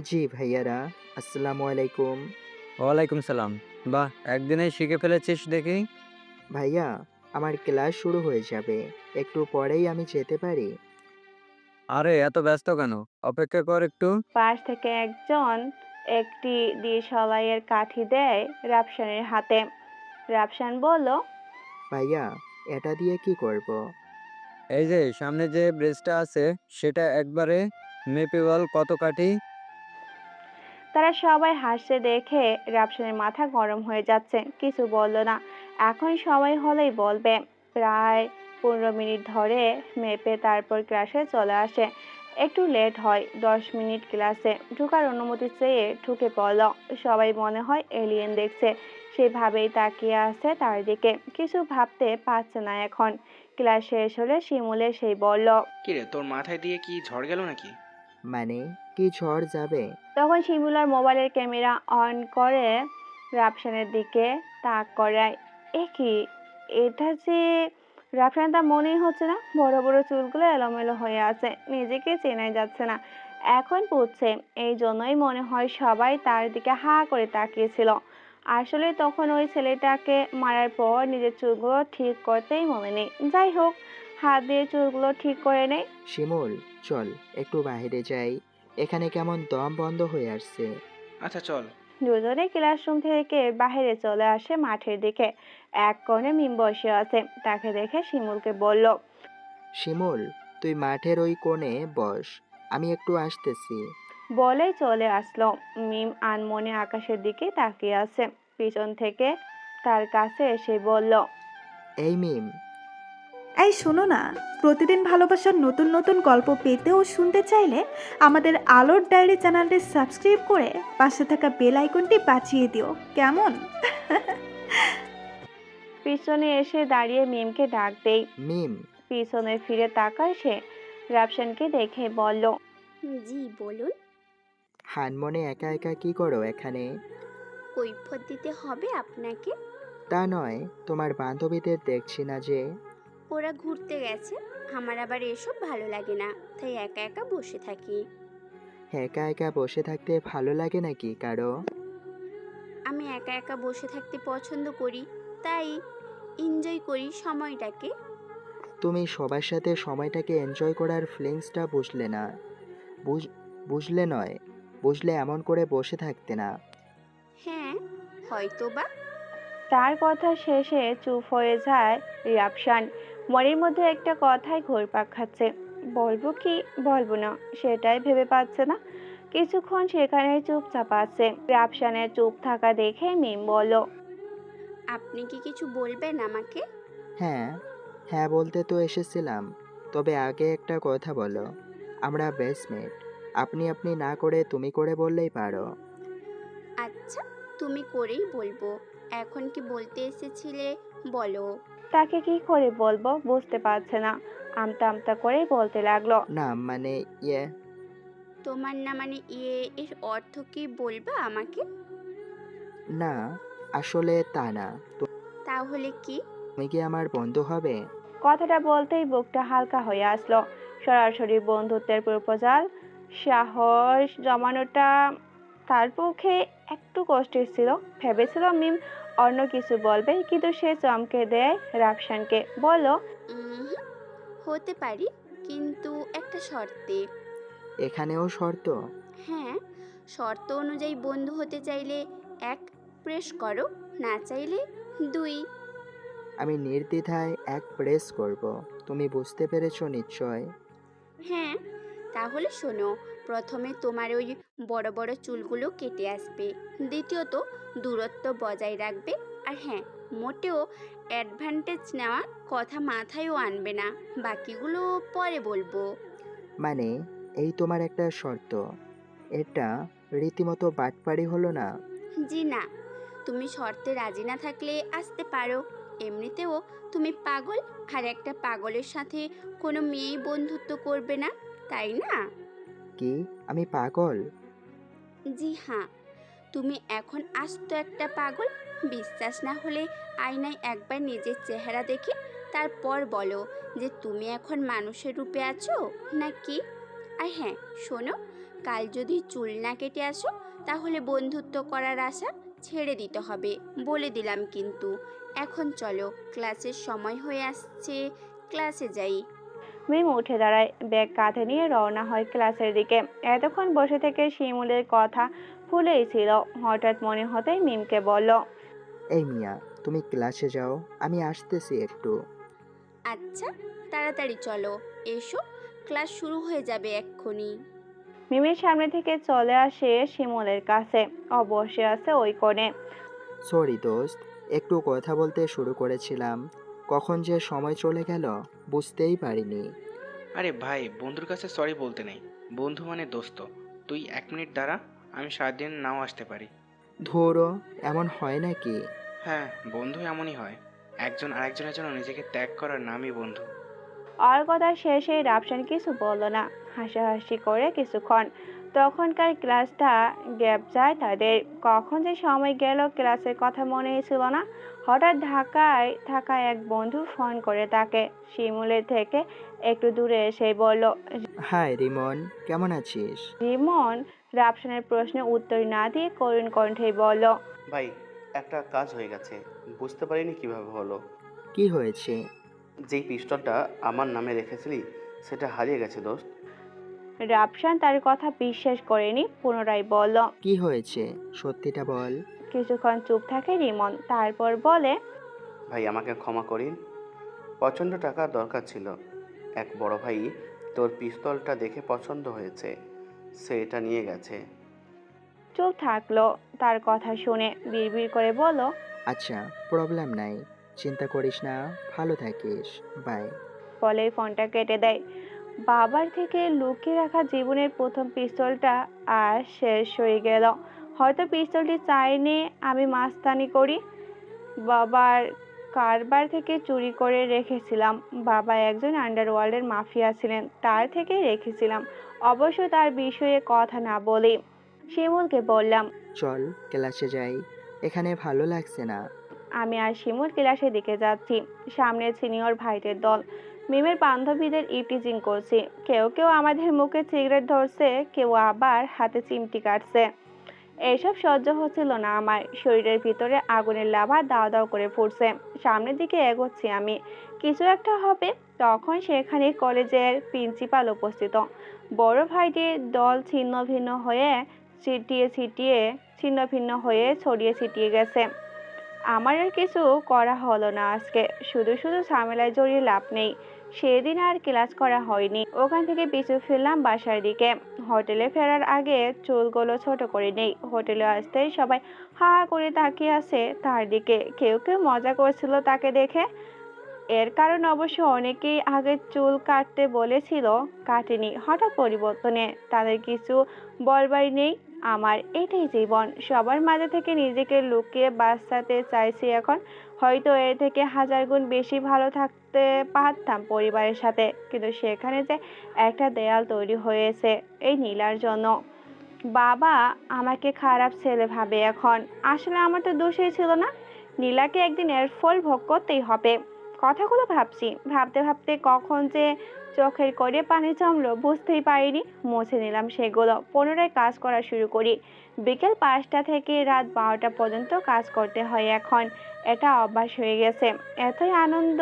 [SPEAKER 4] জি ভাইয়ারা, আসসালামু আলাইকুম।
[SPEAKER 10] ওয়ালাইকুম সালাম। বাহ, একদিনেই শিখে ফেলেছিস দেখি।
[SPEAKER 4] ভাইয়া, আমার ক্লাস শুরু হয়ে যাবে, একটু পরেই আমি যেতে পারি?
[SPEAKER 10] আরে এত ব্যস্ত কেন? অপেক্ষা কর একটু।
[SPEAKER 3] পাশ থেকে একজন একটি দিশলাইয়ের কাঠি দেয় রাফসানের হাতে। রাফসান বলল,
[SPEAKER 4] ভাইয়া, এটা দিয়ে কি করব?
[SPEAKER 10] এই যে সামনে যে ব্রেসটা আছে সেটা একবারে মেপে বল কত কাঠি।
[SPEAKER 3] তারা সবাই হাসছে দেখে রাফসানের মাথা গরম হয়ে যাচ্ছে। কিছু বলল না, এখন সময় হলেই বলবে। প্রায় 15 মিনিট ধরে মেপে তারপর ক্লাসে চলে আসে। একটু লেট হয়, 10 মিনিট ক্লাসে ঢোকার অনুমতি চেয়ে ঢুকে পড়ল। সবাই মনে হয় এলিয়েন দেখছে, সেভাবেই তাকিয়ে আছে তার দিকে। কিছু ভাবতে পারছে না এখন। ক্লাস শেষ হলে শিমুলে সেই বলল,
[SPEAKER 6] কিরে, তোর মাথায় দিয়ে কি ঝড় গেল নাকি?
[SPEAKER 4] মানে কি ঝড় যাবে?
[SPEAKER 3] তখন শিমুলার মোবাইলের ক্যামেরা অন করে রাফসানের দিকে তাক করায়। এ কি, এটা যে রাফসান, তা মনেই হচ্ছে না। বড় বড় চুলগুলো এলোমেলো হয়ে আছে, নিজেকে চেনাই যাচ্ছে না। এখন বুঝছে, এই জন্যই মনে হয় সবাই তার দিকে হা করে তাকিয়েছিল। আসলে তখন ওই ছেলেটাকে মারার পর নিজের চুলগুলো ঠিক করতেই মনে নেই। যাই হোক, হাত দিয়ে চুলগুলো ঠিক করে নেই।
[SPEAKER 4] শিমুল, চল একটু বাইরে যাই, এখানে কেমন দম বন্ধ হয়ে আসছে।
[SPEAKER 6] আচ্ছা চল।
[SPEAKER 3] দুজনে ক্লাসরুম থেকে বাইরে চলে আসে মাঠের দিকে। এক কোণে মিম বসে আছে, তাকে দেখে শিমুলকে বলল,
[SPEAKER 4] শিমুল, তুই মাঠের ওই কোণে বস, আমি একটু আসতেছি।
[SPEAKER 3] বলেই চলে আসলো। মিম আনমনে আকাশের দিকে তাকিয়ে আছে। পিছন থেকে তার কাছে এসে বলল,
[SPEAKER 4] এই মিম,
[SPEAKER 13] এই শোনো না, প্রতিদিন ভালোবাসার নতুন নতুন গল্প পেতে ও শুনতে চাইলে আমাদের আলোর ডায়েরি চ্যানেলটি সাবস্ক্রাইব করে পাশে থাকা বেল আইকনটি বাজিয়ে দিও, কেমন?
[SPEAKER 3] পিছনে এসে দাঁড়িয়ে মিমকে ডাক দেই।
[SPEAKER 4] মিম।
[SPEAKER 3] পিছনে ফিরে তাকায় সে। রাফসানকে দেখে বলল,
[SPEAKER 1] জি বলুন।
[SPEAKER 4] হানমনে একা একা কি করো এখানে?
[SPEAKER 1] কৈফিয়ত দিতে হবে আপনাকে।
[SPEAKER 4] তা নয়, তোমার বান্ধবীদের দেখছি না যে।
[SPEAKER 1] ওরা ঘুরতে গেছে, আমার আবার এসব ভালো লাগে না, তাই একা একা বসে থাকি।
[SPEAKER 4] একা একা বসে থাকতে ভালো লাগে নাকি কারো?
[SPEAKER 1] আমি একা একা বসে থাকতে পছন্দ করি, তাই এনজয় করি সময়টাকে।
[SPEAKER 4] তুমি সবার সাথে সময়টাকে এনজয় করার ফিলিংসটা বুঝলে না। বুঝলে নয়, বুঝলে এমন করে বসে থাকতে না।
[SPEAKER 1] হ্যাঁ, হয়তো বা।
[SPEAKER 3] তার কথা শেষে চুপ হয়ে যায় রিয়াপশান। মনের মধ্যে একটা কথাই ঘুরপাক খাচ্ছে, বলবো কি বলবো না সেটাই ভেবে পাচ্ছে না। কিছুক্ষণ সেখানে চুপচাপ আছে। রিয়াপশানের চুপ থাকা দেখে মিম বলল,
[SPEAKER 1] আপনি কি কিছু বলবেন আমাকে?
[SPEAKER 4] হ্যাঁ, হ্যাঁ বলতে তো এসেছিলাম। তবে আগে একটা কথা বলো, আমরা বেস্টমেট। আপনি আপনি না করে তুমি করে বললেই পারো।
[SPEAKER 1] আচ্ছা, তুমি করেই বলবো। এখন কি বলতে এসেছিলে বলো।
[SPEAKER 3] তাকে কি করে বলবো বুঝতে পারছে না। আমতা আমতা করে বলতে লাগলো,
[SPEAKER 4] না মানে ইয়ে,
[SPEAKER 1] তোমার না মানে এর অর্থ কি বলবা আমাকে?
[SPEAKER 4] না আসলে তা না।
[SPEAKER 1] তাহলে কি?
[SPEAKER 4] তুমি কি আমার বন্ধু হবে?
[SPEAKER 3] কথাটা বলতেই বুকটা হালকা হয়ে আসলো। সরাসরি বন্ধুত্বের প্রপোজাল, সাহস জমানোটা তার পক্ষে একটু কষ্টের ছিল। ভেবেছিল মিম অন্য কিছু বলবে, কিন্তু সে চমকে দেয় রাফসানকে। বলল,
[SPEAKER 1] হুম, হতে পারি, কিন্তু একটা শর্তে।
[SPEAKER 4] এখানেও শর্ত?
[SPEAKER 1] হ্যাঁ, শর্ত অনুযায়ী বন্ধু হতে চাইলে 1 প্রেস করো, না চাইলে 2।
[SPEAKER 4] আমি নির্দ্বিধায় এক প্রেস করব। তুমি বুঝতে পেরেছো নিশ্চয়?
[SPEAKER 1] হ্যাঁ, তাহলে শোনো, প্রথমে তোমার ওই বড় বড় চুলগুলো কেটে আসবে। দ্বিতীয়ত, দূরত্ব বজায় রাখবে। আর হ্যাঁ, মোটেও অ্যাডভান্টেজ নেওয়ার কথা মাথায়ও আনবে না। বাকিগুলো পরে বলবো।
[SPEAKER 4] মানে এই তোমার একটা শর্ত? এটা রীতিমতো বাটপাড়ি হলো না?
[SPEAKER 1] জি না, তুমি শর্তে রাজি না থাকলে আসতে পারো। এমনিতেও তুমি পাগল, আর একটা পাগলের সাথে কোনো মেয়েই বন্ধুত্ব করবে না, তাই না?
[SPEAKER 4] কি আমি পাগল?
[SPEAKER 1] জি হ্যাঁ, তুমি এখন আস্ত একটা পাগল। বিশ্বাস না হলে আয়নায় একবার নিজের চেহারা দেখে তারপর বলো যে তুমি এখন মানুষের রূপে আছো নাকি। আর হ্যাঁ শোনো, কাল যদি চুল না কেটে আসো তাহলে বন্ধুত্ব করার আশা ছেড়ে দিতে হবে, বলে দিলাম কিন্তু। এখন চলো, ক্লাসের সময় হয়ে আসছে, ক্লাসে যাই।
[SPEAKER 3] মিম উঠে দাঁড়ায়, ব্যাগ কাঁধে নিয়ে রওনা হয় ক্লাসের দিকে। এতক্ষণ বসে থেকে শিমুলের কথা ভুলেই ছিল। হঠাৎ মনে হতেই মিমকে বলল,
[SPEAKER 4] এই মিয়া, তুমি ক্লাসে যাও, আমি আসতেছি একটু।
[SPEAKER 1] আচ্ছা, তাড়াতাড়ি চলো, এসো, ক্লাস শুরু হয়ে যাবে এক্ষুনি।
[SPEAKER 3] মিমের সামনে থেকে চলে আসে শিমুলের কাছে। ও বসে আছে ওই কোণে।
[SPEAKER 4] সরি দোস্ত, একটু কথা বলতে শুরু করেছিলাম, কখন যে সময় চলে গেল বুঝতেই পারিনি।
[SPEAKER 6] আরে ভাই, বন্ধুর কাছে সরি বলতে নেই। বন্ধু মানে দোস্ত। তুই 1 মিনিট দাঁড়া, আমি সারাদিন নাও আসতে পারি।
[SPEAKER 4] ধরো, এমন হয় নাকি?
[SPEAKER 6] হ্যাঁ, বন্ধু এমনই হয়। একজন আরেকজনের জন্য নিজেকে ত্যাগ করার নামই বন্ধু।
[SPEAKER 3] আর কথা শেষে রাফসান কিছু বলল না। হাসাহাসি করে কিছুক্ষণ। তখনকার ক্লাসটা গ্যাপ যায় তাদের। কখন যে সময় গেল ক্লাসের কথা মনেই ছিল না। হঠাৎ ঢাকায় থাকা এক বন্ধু ফোন করে তাকে। শিমুলের থেকে একটু দূরে এসে বলল,
[SPEAKER 4] হাই রিমন, কেমন আছিস?
[SPEAKER 3] রিমন রাফসানের প্রশ্নের উত্তর না দিয়ে করুণ কণ্ঠেই বলল,
[SPEAKER 11] ভাই, একটা কাজ হয়ে গেছে। বুঝতে পারিনি কিভাবে হলো।
[SPEAKER 4] কি হয়েছে?
[SPEAKER 11] যেই পিস্তলটা আমার নামে রেখেছিলি সেটা হারিয়ে গেছে দোস্ত।
[SPEAKER 3] রাফসান তার কথা বিশ্বাস করেনি, পুনরায় বলল।
[SPEAKER 4] কি হয়েছে সত্যিটা বল।
[SPEAKER 3] কিছুক্ষণ চুপ থাকে রিমন, তারপর বলে,
[SPEAKER 11] ভাই আমাকে ক্ষমা করিন। প্রচণ্ড টাকার দরকার ছিল। এক বড় ভাই তোর পিস্তলটা দেখে পছন্দ হয়েছে, সে এটা নিয়ে গেছে।
[SPEAKER 3] চুপ থাকলো। তার কথা শুনে বিড়বিড় করে বলল,
[SPEAKER 4] আচ্ছা, প্রবলেম নাই, চিন্তা করিস না, ভালো থাকিস, বাই।
[SPEAKER 3] বলেই ফোনটা কেটে দেয়। বাবার থেকে লুকিয়ে রাখা জীবনের প্রথম পিস্তলটা আর শেষ হয়ে গেল। হয়তো পিস্তলটি চাইনি আমি মাস্তানি করি, বাবার কারবার থেকে চুরি করে রেখেছিলাম। বাবা একজন আন্ডারওয়ার্ল্ডের মাফিয়া ছিলেন, তার থেকেই রেখেছিলাম। অবশ্য তার বিষয়ে কথা না বলি। শিমুলকে বললাম,
[SPEAKER 4] চল ক্লাসে যাই, এখানে ভালো লাগছে না।
[SPEAKER 3] আমি আর শিমুল ক্লাসের দিকে যাচ্ছি। সামনে সিনিয়র ভাইদের দল। মিমের বান্ধবীদের ইপটিজিং করছি। কেউ কেউ আমাদের মুখে সিগারেট ধরছে, কেউ আবার হাতে চিমটি কাটছে। এসব সহ্য হচ্ছিল না আমার। শরীরের ভিতরে আগুনের লাভা দাও দাও করে ফুটছে। সামনের দিকে এগোচ্ছি আমি, কিছু একটা হবে। তখন সেখানে কলেজের প্রিন্সিপাল উপস্থিত। বড় ভাইদের দল ছিন্ন ভিন্ন হয়ে ছড়িয়ে ছিটিয়ে গেছে। আমার আর কিছু করা হলো না আজকে। শুধু শুধু ঝামেলায় জড়িয়ে লাভ নেই। সেদিন আর ক্লাস করা হয়নি। ওখান থেকে পিছু ফিরলাম বাসার দিকে। হোটেলে ফেরার আগে চুলগুলো ছোট করে নেই। হোটেলে আসতেই সবাই হা হা করে তাকিয়ে আছে তার দিকে। কেউ কেউ মজা করছিল তাকে দেখে। এর কারণ অবশ্য অনেকেই আগে চুল কাটতে বলেছিল, কাটেনি। হঠাৎ পরিবর্তনে তাদের কিছু বলবার নেই। আমার এটাই জীবন। সবার মাঝে থেকে নিজেকে লুকিয়ে বাঁচাতে চাইছি এখন। হয়তো এর থেকে 1000 গুণ বেশি ভালো থাকতে পারতাম পরিবারের সাথে, কিন্তু সেখানে যে একটা দেয়াল তৈরি হয়েছে এই নীলার জন্য। বাবা আমাকে খারাপ ছেলে ভাবে এখন। আসলে আমার তো দোষই ছিল না। নীলাকে একদিন এর ফল ভোগ করতেই হবে। কথাগুলো ভাবছি, ভাবতে ভাবতে কখন যে চোখের কোণে পানি জমলো বুঝতেই পারিনি। মুছে নিলাম সেগুলো। পুনরায় কাজ করা শুরু করি। বিকেল 5টা থেকে রাত 12টা পর্যন্ত কাজ করতে হয় এখন। এটা অভ্যাস হয়ে গেছে। এতই আনন্দ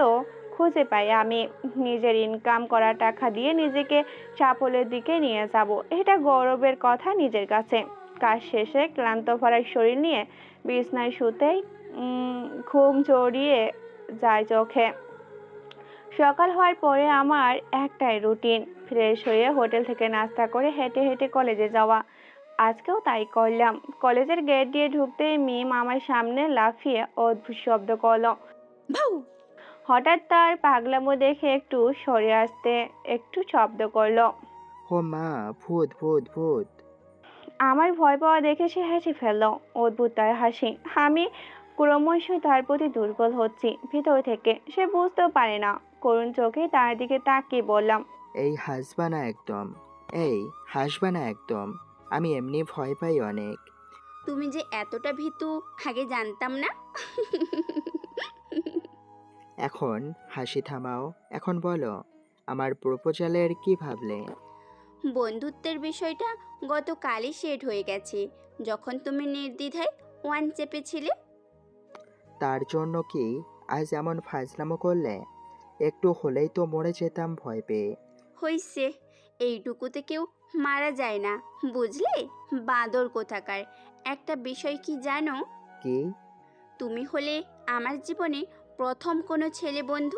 [SPEAKER 3] খুঁজে পাই আমি। নিজের ইনকাম করা টাকা দিয়ে নিজেকে সাফল্যের দিকে নিয়ে যাব, এটা গৌরবের কথা নিজের কাছে। কাজ শেষে ক্লান্ত ভরা শরীর নিয়ে বিছনায় শুতেই ঘুম জড়িয়ে যায় চোখে। সকাল হওয়ার পরে আমার একটাই রুটিন, ফ্রেশ হয়ে হোটেল থেকে নাস্তা করে হেঁটে হেঁটে কলেজে যাওয়া। আজকেও তাই করলাম। কলেজের গেট দিয়ে ঢুকতেই মিম আমার সামনে লাফিয়ে অদ্ভুত শব্দ করলো। হঠাৎ তার পাগলামো দেখে একটু সরে আসতে একটু শব্দ করলো।
[SPEAKER 4] ও মা, ভূত ভূত ভূত!
[SPEAKER 3] আমার ভয় পাওয়া দেখে সে হেসে ফেললো। অদ্ভুত তার হাসি। আমি ক্রমশ তার প্রতি দুর্বল হচ্ছি ভিতর থেকে। সে বুঝতেও পারে না। করুণ চোখে তার দিকে তাকিয়ে বললাম,
[SPEAKER 4] এই হাসবা না একদম, এই হাসবা না একদম। আমি এমনি ভয় পাই অনেক।
[SPEAKER 1] তুমি যে এতটা ভীতু আগে জানতাম না।
[SPEAKER 4] এখন হাসি থামাও। এখন বলো, আমার প্রপোজালের কি ভাবলে?
[SPEAKER 1] বন্ধুত্বের বিষয়টা গতকালই সেট হয়ে গেছে, যখন তুমি নির্দ্বিধায় ওয়ান চেপেছিলে।
[SPEAKER 4] তার জন্য কি আজ এমন ফাজলামো করলে? একটু হলেই তো মরে যেতাম ভয় পেয়ে।
[SPEAKER 1] হইছে, এইটুকুতে কেউ মারা যায় না, বুঝলে? বাঁদর কোথাকার। একটা বিষয় কি জানো?
[SPEAKER 4] কি?
[SPEAKER 1] তুমি হলে আমার জীবনে প্রথম কোনো ছেলে বন্ধু।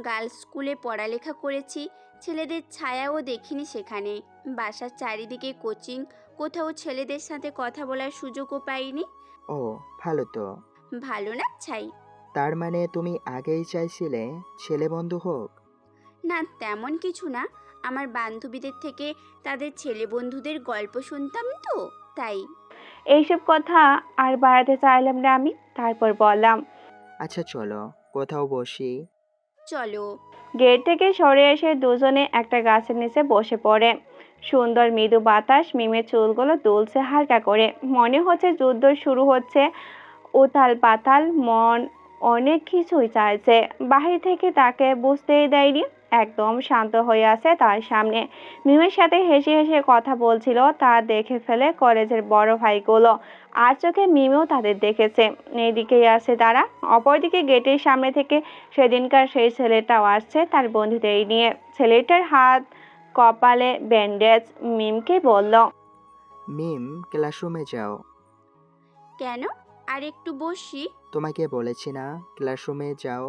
[SPEAKER 1] গার্লস স্কুলে পড়ালেখা করেছি, ছেলেদের ছায়াও দেখিনি সেখানে। বাসার চারিদিকে কোচিং, কোথাও ছেলেদের সাথে কথা বলার সুযোগও পাইনি।
[SPEAKER 4] ও, ভালো তো।
[SPEAKER 1] ভালো না ছাই?
[SPEAKER 4] তার মানে তুমি আগেই চাইছিলে ছেলে বন্ধু হোক?
[SPEAKER 1] না, তেমন কিছু না। আমার বান্ধবীদের থেকে তাদের ছেলে বন্ধুদের গল্প শুনতাম তো, তাই।
[SPEAKER 3] এইসব কথা আর বাড়াতে চাইলাম না আমি। তারপর বললাম,
[SPEAKER 4] আচ্ছা চলো কোথাও বসি।
[SPEAKER 1] চলো।
[SPEAKER 3] গেট থেকে সরে এসে দুজনে একটা গাছের নিচে বসে পড়ে। সুন্দর মৃদু বাতাস মিমের চুলগুলো দুলছে হালকা করে। মনে হচ্ছে যুদ্ধ শুরু হচ্ছে। উথাল পাতাল মন অনেক কিছুই চাইছে। বাহির থেকে তাকে বুঝতেই দেয়নি। একদম শান্ত হয়ে আছে তার সামনে। মিমের সাথে হেসে হেসে কথা বলছিল। তা দেখে ফেলে কলেজের বড় ভাইগুলো। আর চোখে মিমেও তাদের দেখেছে। এইদিকেই আসছে তারা। অপরদিকে গেটের সামনে থেকে সেদিনকার সেই ছেলেটাও আসছে তার বন্ধুদের নিয়ে। ছেলেটার হাত কপালে ব্যান্ডেজ। মিমকে বলল,
[SPEAKER 4] মিম, ক্লাসরুমে যাও।
[SPEAKER 1] কেন? আর একটু বসি।
[SPEAKER 4] তোমাকে বলেছি না ক্লাসরুমে যাও?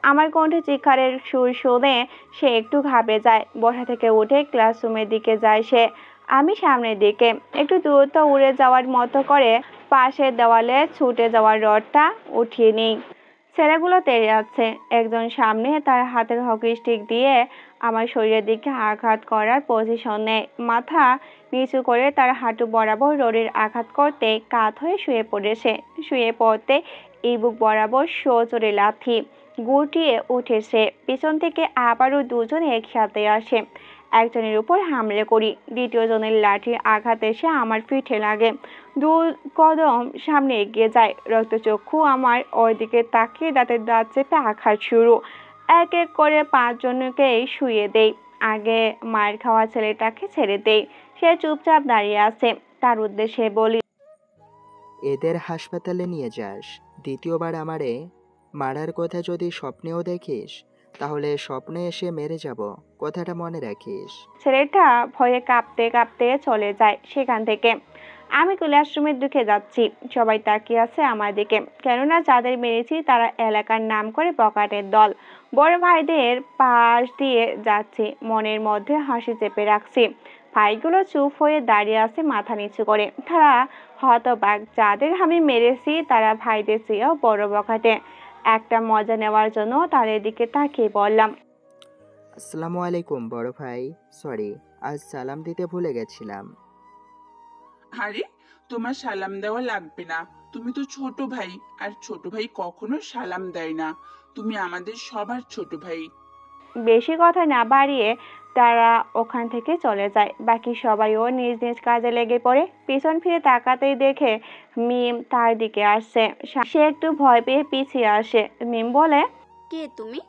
[SPEAKER 3] আমার কণ্ঠে চিৎকারের সুর শুনে সে একটু ঘাবড়ে যায়। বসা থেকে উঠে ক্লাসরুমের দিকে যায় সে। আমি সামনের দিকে। একটু দূরত্ব উড়ে যাওয়ার মতো করে পাশের দেওয়ালে ছুটে যাওয়ার রডটা উঠিয়ে নিই। ছেলেগুলো তেড়ে যাচ্ছে। একজন সামনে তার হাতের হকি স্টিক দিয়ে আমার শরীরের দিকে আঘাত করার পজিশন নেয়। মাথা নিচু করে তার হাঁটু বরাবর রডের আঘাত করতে কাত হয়ে শুয়ে পড়েছে। শুয়ে পড়তে এই বুক বরাবর সজোরে লাথি গুটিয়ে উঠেছে। পিছন থেকে আবারও দুজন একসাথে আসে। একজনের উপর হামলে করি। দ্বিতীয় জনের লাঠির আঘাত এসে আমার পিঠে লাগে। 2 কদম সামনে এগিয়ে যায়। রক্তচক্ষু আমার ওই দিকে তাকিয়ে দাঁতের দাঁত চেপে আঘাত শুরু। এক এক করে 5 জনকেই শুয়ে দেই। আগে মার খাওয়া ছেলেটাকে ছেড়ে দেই। সে চুপচাপ দাঁড়িয়ে আছে। তার উদ্দেশ্যে বলি,
[SPEAKER 4] এদের হাসপাতালে নিয়ে যাস। দ্বিতীয়বার আমারে মারার কথা যদি স্বপ্নেও দেখিস, তাহলে স্বপ্নে এসে মেরে যাব, কথাটা মনে রাখিস।
[SPEAKER 3] ছেলেটা ভয়ে কাঁপতে কাঁপতে চলে যায় সেখান থেকে। আমি ক্লাসরুমে ঢুকে যাচ্ছি, সবাই তাকিয়ে আছে আমার দিকে, কেননা যাদের মেরেছি তারা এলাকার নাম করে বখাটের দল। বড় ভাইদের পাশ দিয়ে যাচ্ছি, মনের মধ্যে হাসি চেপে রাখছি। ভাইগুলো চুপ হয়ে দাঁড়িয়ে আছে মাথা নিচু করে, তারা হতবাক। যাদের আমি মেরেছি তারা ভাইদের চেয়েও বড় বখাটে। একটা মজা নেওয়ার জন্য তাদের দিকে তাকিয়ে বললাম,
[SPEAKER 4] আসসালামু আলাইকুম বড় ভাই, সরি আজ সালাম দিতে ভুলে গেছিলাম।
[SPEAKER 14] আরে তোমার সালাম দেওয়া লাগবে না, তুমি তো ছোট ভাই, আর ছোট ভাই কখনো সালাম দেয় না। তুমি আমাদের সবার ছোট ভাই।
[SPEAKER 3] বেশি কথা না বাড়িয়ে তারা ওখান থেকে চলে যায়। বাকি সবাইও নিজ নিজ কাজে লেগে পড়ে। পিছন ফিরে তাকাতেই দেখে মিম তার দিকে আসছে। সে একটু ভয় পেয়ে পিছিয়ে আসে। মিম বলে,
[SPEAKER 1] কে তুমি?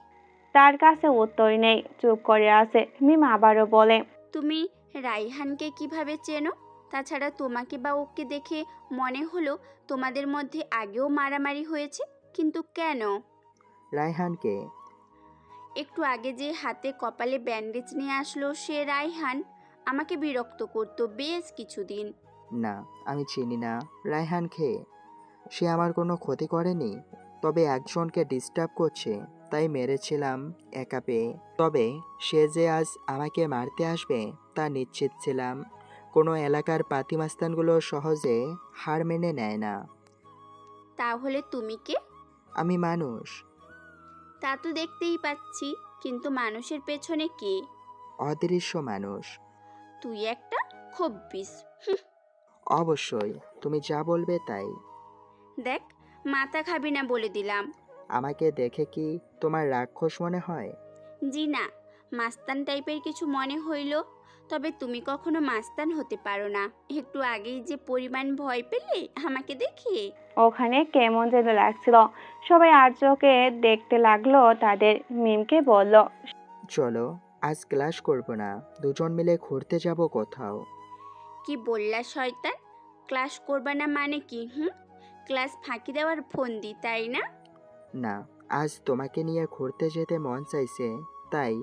[SPEAKER 3] তার কাছে উত্তর নেই, চুপ করে আছে। মিম আবারও বলে,
[SPEAKER 1] তুমি রাইহানকে কিভাবে চেনো? তাছাড়া তোমাকে বা ওকে দেখে মনে হলো তোমাদের মধ্যে আগেও মারামারি হয়েছে, কিন্তু কেন?
[SPEAKER 4] রায়হানকে?
[SPEAKER 1] একটু আগে যে হাতে কপালে ব্যান্ডেজ নিয়ে আসলো সে রাইহান। আমাকে বিরক্ত করতো বেশ কিছুদিন।
[SPEAKER 4] না, আমি চিনি না রায়হানকে। সে আমার কোনো ক্ষতি করেনি, তবে একজনকে ডিস্টার্ব করছে, তাই মেরেছিলাম একা পেয়ে। তবে সে যে আজ আমাকে মারতে আসবে তা নিশ্চিত ছিলাম। কোনো এলাকার পাতিমাস্তানগুলো সহজে হার মেনে নেয় না।
[SPEAKER 1] তাহলে তুমি কে?
[SPEAKER 4] আমি মানুষ।
[SPEAKER 1] তা তো দেখতেই পাচ্ছি, কিন্তু মানুষের পেছনে কে?
[SPEAKER 4] অদৃশ্য মানুষ।
[SPEAKER 1] তুই একটা খব্বিস।
[SPEAKER 4] অবশ্যই, তুমি যা বলবে তাই।
[SPEAKER 1] দেখ, মাথা খাবি না বলে দিলাম।
[SPEAKER 4] আমাকে দেখে কি তোমার রাক্ষস মনে হয়?
[SPEAKER 1] জি না, মাস্তান টাইপের কিছু মনে হইল। তবে তুমি কখনো মাস্তান হতে পারো না। একটু আগেই যে পরিমাণ ভয় পেলে আমাকে দেখে।
[SPEAKER 3] ওখানে কেমন যেন লাগছিল। সবাই আর চোখে দেখতে লাগলো তাদের। মিমকে বলল,
[SPEAKER 4] চলো আজ ক্লাস করব না, দুজন মিলে ঘুরতে যাব কোথাও।
[SPEAKER 1] কি বললা শয়তান? ক্লাস করবা না মানে কি? ক্লাস ফাঁকি দেওয়ার ফন্দি, তাই না?
[SPEAKER 4] না, আজ তোমাকে নিয়ে ঘুরতে যেতে মন চাইছে, তাই।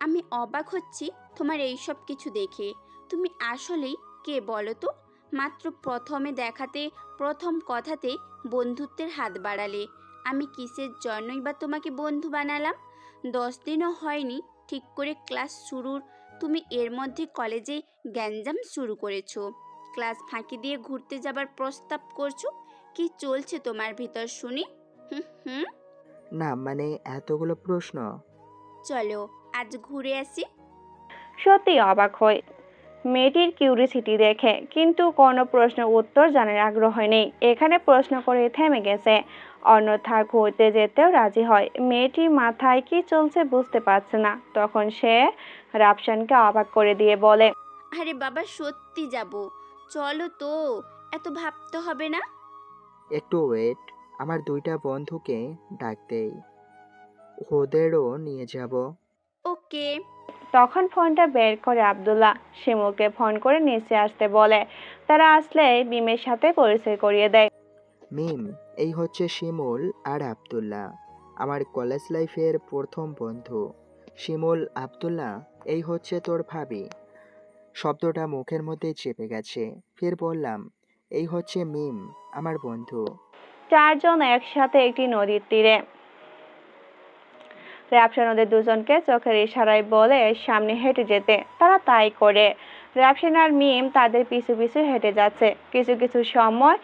[SPEAKER 1] আমি অবাক হচ্ছি তোমার এইসব কিছু দেখে। তুমি আসলেই কে বলো তো? মাত্র প্রথমে দেখাতে, প্রথম কথাতে বন্ধুত্বের হাত বাড়ালে। আমি কিসের জন্যই বা তোমাকে বন্ধু বানালাম? 10 দিনও হয়নি ঠিক করে ক্লাস শুরুর, তুমি এর মধ্যে কলেজে গ্যাঞ্জাম শুরু করেছো। ক্লাস ফাঁকি দিয়ে ঘুরতে যাবার প্রস্তাব করছো। কি চলছে তোমার ভিতর শুনি? হুম।
[SPEAKER 4] না মানে এতগুলো প্রশ্ন।
[SPEAKER 1] চলো আজ ঘুরে আসি।
[SPEAKER 3] সত্যি অবাক হয় মেয়েটির কিউরিসিটি দেখে, কিন্তু কোনো প্রশ্নের উত্তর জানার আগ্রহ নেই। এখানে প্রশ্ন করে থেমে গেছে, অন্যথা ঘুরতে যেতেও রাজি হয়। মেয়েটির মাথায় কি চলছে বুঝতে পারছে না। তখন সে রাফসানকে অবাক করে দিয়ে বলে,
[SPEAKER 1] আরে বাবা, সত্যি যাব। চলো তো, এত ভাবতে হবে না।
[SPEAKER 4] একটু ওয়েট, আমার 2টা বন্ধুকে ডাক দেই, ওদেরও নিয়ে যাব।
[SPEAKER 1] ওকে।
[SPEAKER 3] তখন ফোনটা বের করে আব্দুল্লাহ শিমুলকে ফোন করে নিচে আসতে বলে। তারা আসলে মিমের সাথে পরিচয় করিয়ে দেয়।
[SPEAKER 4] মিম, এই হচ্ছে শিমুল আর আব্দুল্লাহ, আমার কলেজ লাইফের প্রথম বন্ধু। শিমুল, আব্দুল্লাহ, এই হচ্ছে তোর ভাবি। শব্দটা মুখের মধ্যে চেপে গেছে। ফের বললাম, এই হচ্ছে মিম, আমার বন্ধু।
[SPEAKER 3] 4 জন একসাথে একটি নদীর তীরে। রাফসান ওদের দুজনকে চোখের ইশারায় বলে সামনে হেঁটে যেতে। তারা তাই করে। রাফসান আর মিম তাদের পিছু পিছু হেঁটে যাচ্ছে। কিছু কিছু সময়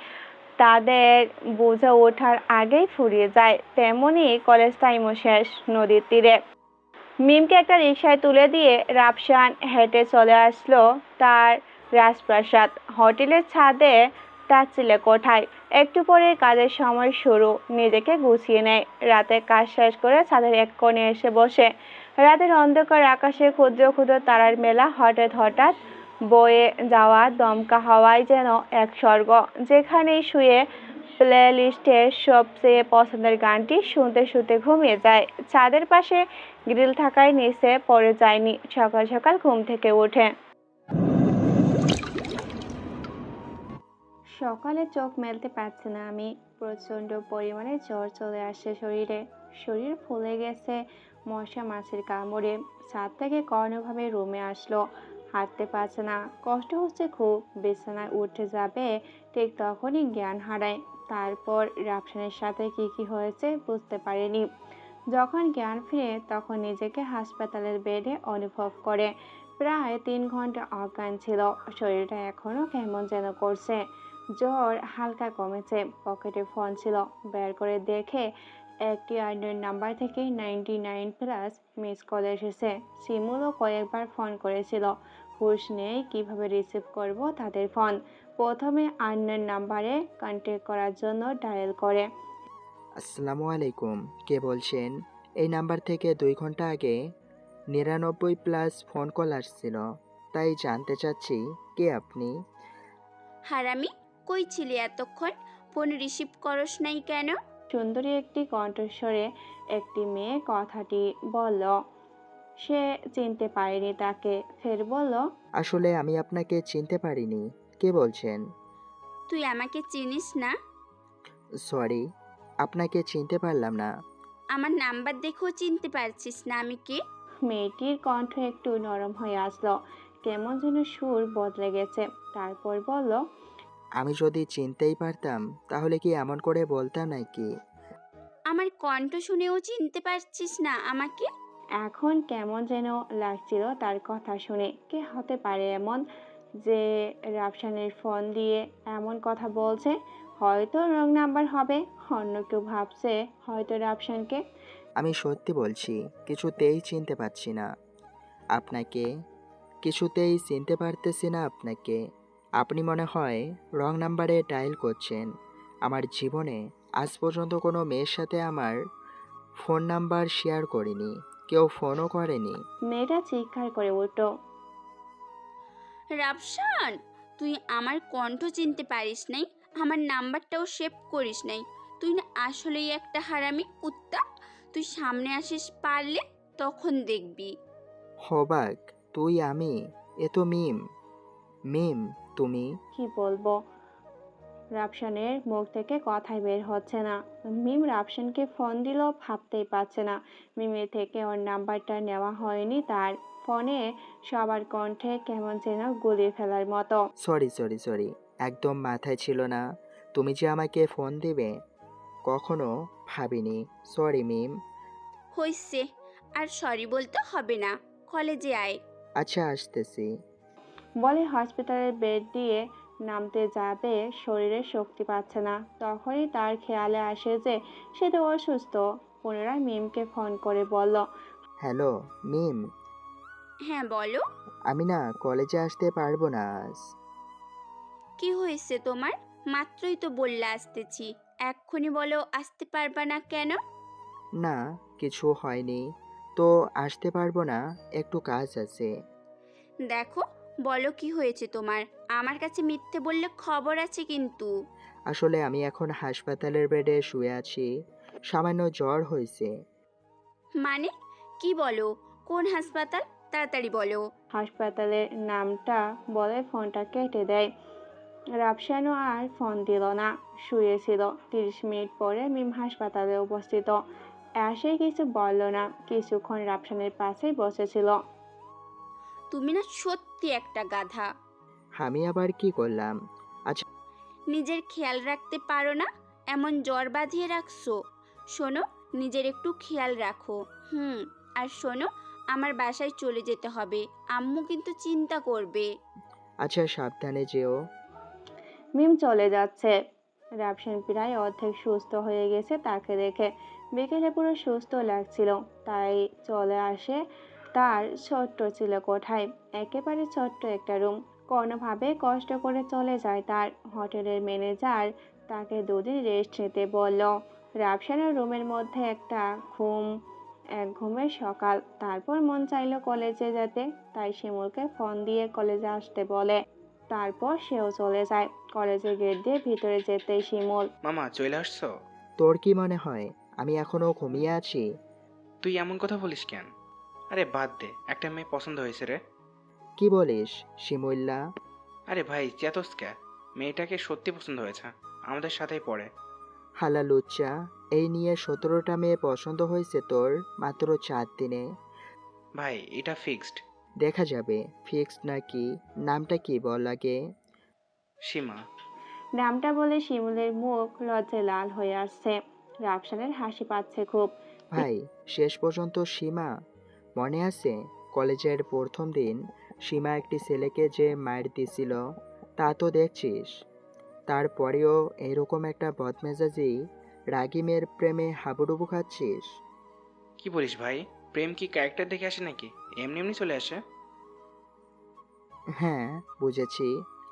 [SPEAKER 3] তাদের বুঝে ওঠার আগেই ফুরিয়ে যায়। তেমনি কলেজ টাইমও শেষ। নদীর তীরে মিমকে একটা রিকশায় তুলে দিয়ে রাফসান হেঁটে চলে আসলো তার রাজপ্রাসাদ। হোটেলের ছাদে তার চিলে কোঠায়। একটু পরে কাজের সময় শুরু। নিজেকে গুছিয়ে নেয়। রাতে কাজ শেষ করে ছাদের এক কোণে এসে বসে। রাতের অন্ধকার আকাশে ক্ষুদ্র ক্ষুদ্র তারার মেলা। হঠাৎ বয়ে যাওয়া দমকা হাওয়ায় যেন এক স্বর্গ। যেখানেই শুয়ে প্লে লিস্টের সবচেয়ে পছন্দের গানটি শুনতে শুনতে ঘুমিয়ে যায়। ছাদের পাশে গ্রিল থাকায় নিচে পড়ে যায়নি। সকাল সকাল ঘুম থেকে ওঠে। সকালে চোখ মেলতে পারছে না আমি। প্রচন্ড পরিমাণে জ্বর চলে আসছে শরীরে। শরীর ফুলে গেছে মশা মাছির কামড়ে। ছাদ থেকে কোনোভাবে রুমে আসলো। হাঁটতে পারছে না, কষ্ট হচ্ছে খুব। বিছানায় উঠে যাবে ঠিক তখনই জ্ঞান হারায়। তারপর রাফসানের সাথে কি হয়েছে বুঝতে পারেনি। যখন জ্ঞান ফিরে তখন নিজেকে হাসপাতালের বেডে অনুভব করে। প্রায় 3 ঘন্টা অজ্ঞান ছিল। শরীরটা এখনো কেমন যেন করছে। জ্বর হালকা কমেছে। পকেটে ফোন ছিল, বের করে দেখে একটি আননোন নাম্বার থেকে 99+ মিস কল এসেছে। শিমুলও কয়েকবার ফোন করেছিল। হুঁশ নেই কিভাবে রিসিভ করব তাদের ফোন। প্রথমে আননোন নাম্বারে কন্ট্যাক্ট করার জন্য ডায়াল করে।
[SPEAKER 4] আসসালামু আলাইকুম, কে বলছেন? এই নাম্বার থেকে 2 ঘন্টা আগে 99+ ফোন কল আসছিল, তাই জানতে চাচ্ছি কে আপনি?
[SPEAKER 1] হারামি, কই ছিলি এতক্ষণ? ফোন রিসিভ করস নাই কেন?
[SPEAKER 3] সুন্দরী একটি কণ্ঠস্বরে একটি মেয়ে কথাটি বলল। সে চিনতে পারেনি তাকে। ফের বলল,
[SPEAKER 4] আসলে আমি আপনাকে চিনতে পারিনি, কে বলছেন?
[SPEAKER 1] তুই আমাকে চিনিস না?
[SPEAKER 4] সরি, আপনাকে চিনতে পারলাম না।
[SPEAKER 1] আমার নাম্বার দেখেও চিনতে পারছিস না আমি কে?
[SPEAKER 3] মেয়েটির কণ্ঠ একটু নরম হয়ে আসলো। কেমন যেন সুর বদলে গেছে। তারপর বলল,
[SPEAKER 4] আমি যদি চিনতেই পারতাম তাহলে কি এমন করে বলতাম নাকি?
[SPEAKER 1] আমার কণ্ঠ শুনেও চিনতে পারছিস না আমাকে?
[SPEAKER 3] এখন কেমন যেন লাগছিল তার কথা শুনে। কে হতে পারে এমন যে রাফসানের ফোন দিয়ে এমন কথা বলছে? হয়তো রং নাম্বার হবে। অন্য কেউ ভাবছে হয়তো রাফসানকে।
[SPEAKER 4] আমি সত্যি বলছি, কিছুতেই চিনতে পারছি না আপনাকে। কিছুতেই চিনতে পারতেছি না আপনাকে। আপনি মনে হয় রং নাম্বারে ডায়াল করছেন। আমার জীবনে আজ পর্যন্ত কোনো মেয়ের সাথে আমার ফোন নাম্বার শেয়ার করিনি, কেউ ফোনও করেনি।
[SPEAKER 3] মেয়েটা চিৎকার করে উঠল।
[SPEAKER 1] রাফসান, তুই আমার কণ্ঠ চিনতে পারিস নাই, আমার নাম্বারটাও সেভ করিস নাই। তুই না আসলেই একটা হারামি কুত্তা। তুই সামনে আসিস পারলে, তখন দেখবি।
[SPEAKER 4] হবাক তুই, আমি, এ তো মিম। মিম তুমি?
[SPEAKER 3] কি বলবো? রাফসানের মুখ থেকে কথাই বের হচ্ছে না। মিম রাফসানকে ফোন দিল ভাবতেই পারছে না। মিমের থেকে ওর নাম্বারটা নেওয়া হয়নি তার। ফোনে সবার কণ্ঠে কেমন যেন গুলিয়ে ফেলার মতো।
[SPEAKER 4] সরি, একদম মাথায় ছিল না তুমি যে আমাকে ফোন দিবে, কখনো ভাবিনি। সরি মিম।
[SPEAKER 1] হইছে, আর সরি বলতে হবে না। কলেজে আয়।
[SPEAKER 4] আচ্ছা আসতেছি।
[SPEAKER 3] বলে হসপিটালের বেড দিয়ে নামতে যাবে, শরীরে শক্তি পাচ্ছে না। তখনই তার খেয়ালে আসে যে সে তো অসুস্থ। পুনরায় মিমকে ফোন করে বলল,
[SPEAKER 4] হ্যালো মিম,
[SPEAKER 1] হ্যাঁ বলো।
[SPEAKER 4] আমি না কলেজে আসতে পারবো না আজ।
[SPEAKER 1] কি হয়েছে তোমার? মাত্রই তো বললে আসতেছি, এক্ষুনি বলো আসতে পারবা না কেন?
[SPEAKER 4] না কিছু হয়নি, তো আসতে পারবো না, একটু কাজ আছে।
[SPEAKER 1] দেখো, বলো কি হয়েছে তোমার। আমার কাছে মিথ্যে বললে খবর আছে কিন্তু।
[SPEAKER 4] আসলে আমি এখন হাসপাতালের বেডে শুয়ে আছি, সামান্য জ্বর হয়েছে।
[SPEAKER 1] মানে কি বলো? কোন হাসপাতাল? তাড়াতাড়ি বলো।
[SPEAKER 3] হাসপাতালের নামটা বলে ফোনটা কেটে দেয়। রাফসানও আর ফোন দিল না, শুয়েছিল। 30 মিনিট পরে মিম হাসপাতালে উপস্থিত। এসে কিছু বলল না, কিছুক্ষণ রাফসানের পাশেই বসেছিল।
[SPEAKER 1] তুমি না সত্যি একটা গাধা।
[SPEAKER 4] আমি আবার কি করলাম? আচ্ছা
[SPEAKER 1] নিজের খেয়াল রাখতে পারো না, এমন জ্বর বাঁধিয়ে রাখছো। শোনো, নিজের একটু খেয়াল রাখো। আর শোনো, আমার বাসায় চলে যেতে হবে, আম্মু কিন্তু চিন্তা করবে।
[SPEAKER 4] আচ্ছা সাবধানে যেও।
[SPEAKER 3] মিম চলে যাচ্ছে। রাফসান প্রায় অর্ধেক সুস্থ হয়ে গেছে তাকে দেখে। বিকেলে পুরো সুস্থ লাগছিল, তাই চলে আসে তার ছোট্ট ছিল কোঠায়। একেবারে ছোট্ট একটা রুম। কোনোভাবে কষ্ট করে চলে যায় তার। হোটেলের ম্যানেজার তাকে 2 দিন রেস্ট নিতে বলল। রাফসানের রুমের মধ্যে একটা এক ঘুমের সকাল। তারপর মন চাইলো কলেজে যেতে, তাই শিমুলকে ফোন দিয়ে কলেজে আসতে বলে। তারপর সেও চলে যায়। কলেজের গেট দিয়ে ভিতরে যেতেই শিমুল,
[SPEAKER 6] মামা চলে আসছো?
[SPEAKER 4] তোর কি মনে হয় আমি এখনো ঘুমিয়ে আছি?
[SPEAKER 6] তুই এমন কথা বলিস কেন? আরে বাদ দে, একটা মেয়ে পছন্দ হয়েছে রে।
[SPEAKER 4] কি বলিস শিমুল্লা?
[SPEAKER 6] আরে ভাই চেতস কে? মেয়েটাকে সত্যি পছন্দ হয়েছে, আমাদের সাথেই পড়ে।
[SPEAKER 4] হালা লুচ্চা, এই নিয়ে 17টা মেয়ে পছন্দ হয়েছে তোর মাত্র 4 দিনে।
[SPEAKER 6] ভাই এটা ফিক্সড।
[SPEAKER 4] দেখা যাবে ফিক্সড নাকি। নামটা কি বল আগে?
[SPEAKER 6] সীমা।
[SPEAKER 3] নামটা বলে শিমুলের মুখ লজ্জায় লাল হয়ে আসছে। রাফসানের হাসি পাচ্ছে খুব।
[SPEAKER 4] ভাই শেষ পর্যন্ত সীমা? মনে আছে কলেজের প্রথম দিন সীমা একটি ছেলেকে যে মার দিছিল, তা তো দেখছিস। তারপরেও এরকম একটা বদমেজাজি রাগী মেয়ের প্রেমে হাবুডুবু খাচ্ছিস।
[SPEAKER 6] কি বলিস ভাই? প্রেম কি ক্যারেক্টার দেখে আসে নাকি এমনি এমনি চলে আসে?
[SPEAKER 4] হ্যাঁ বুঝেছি।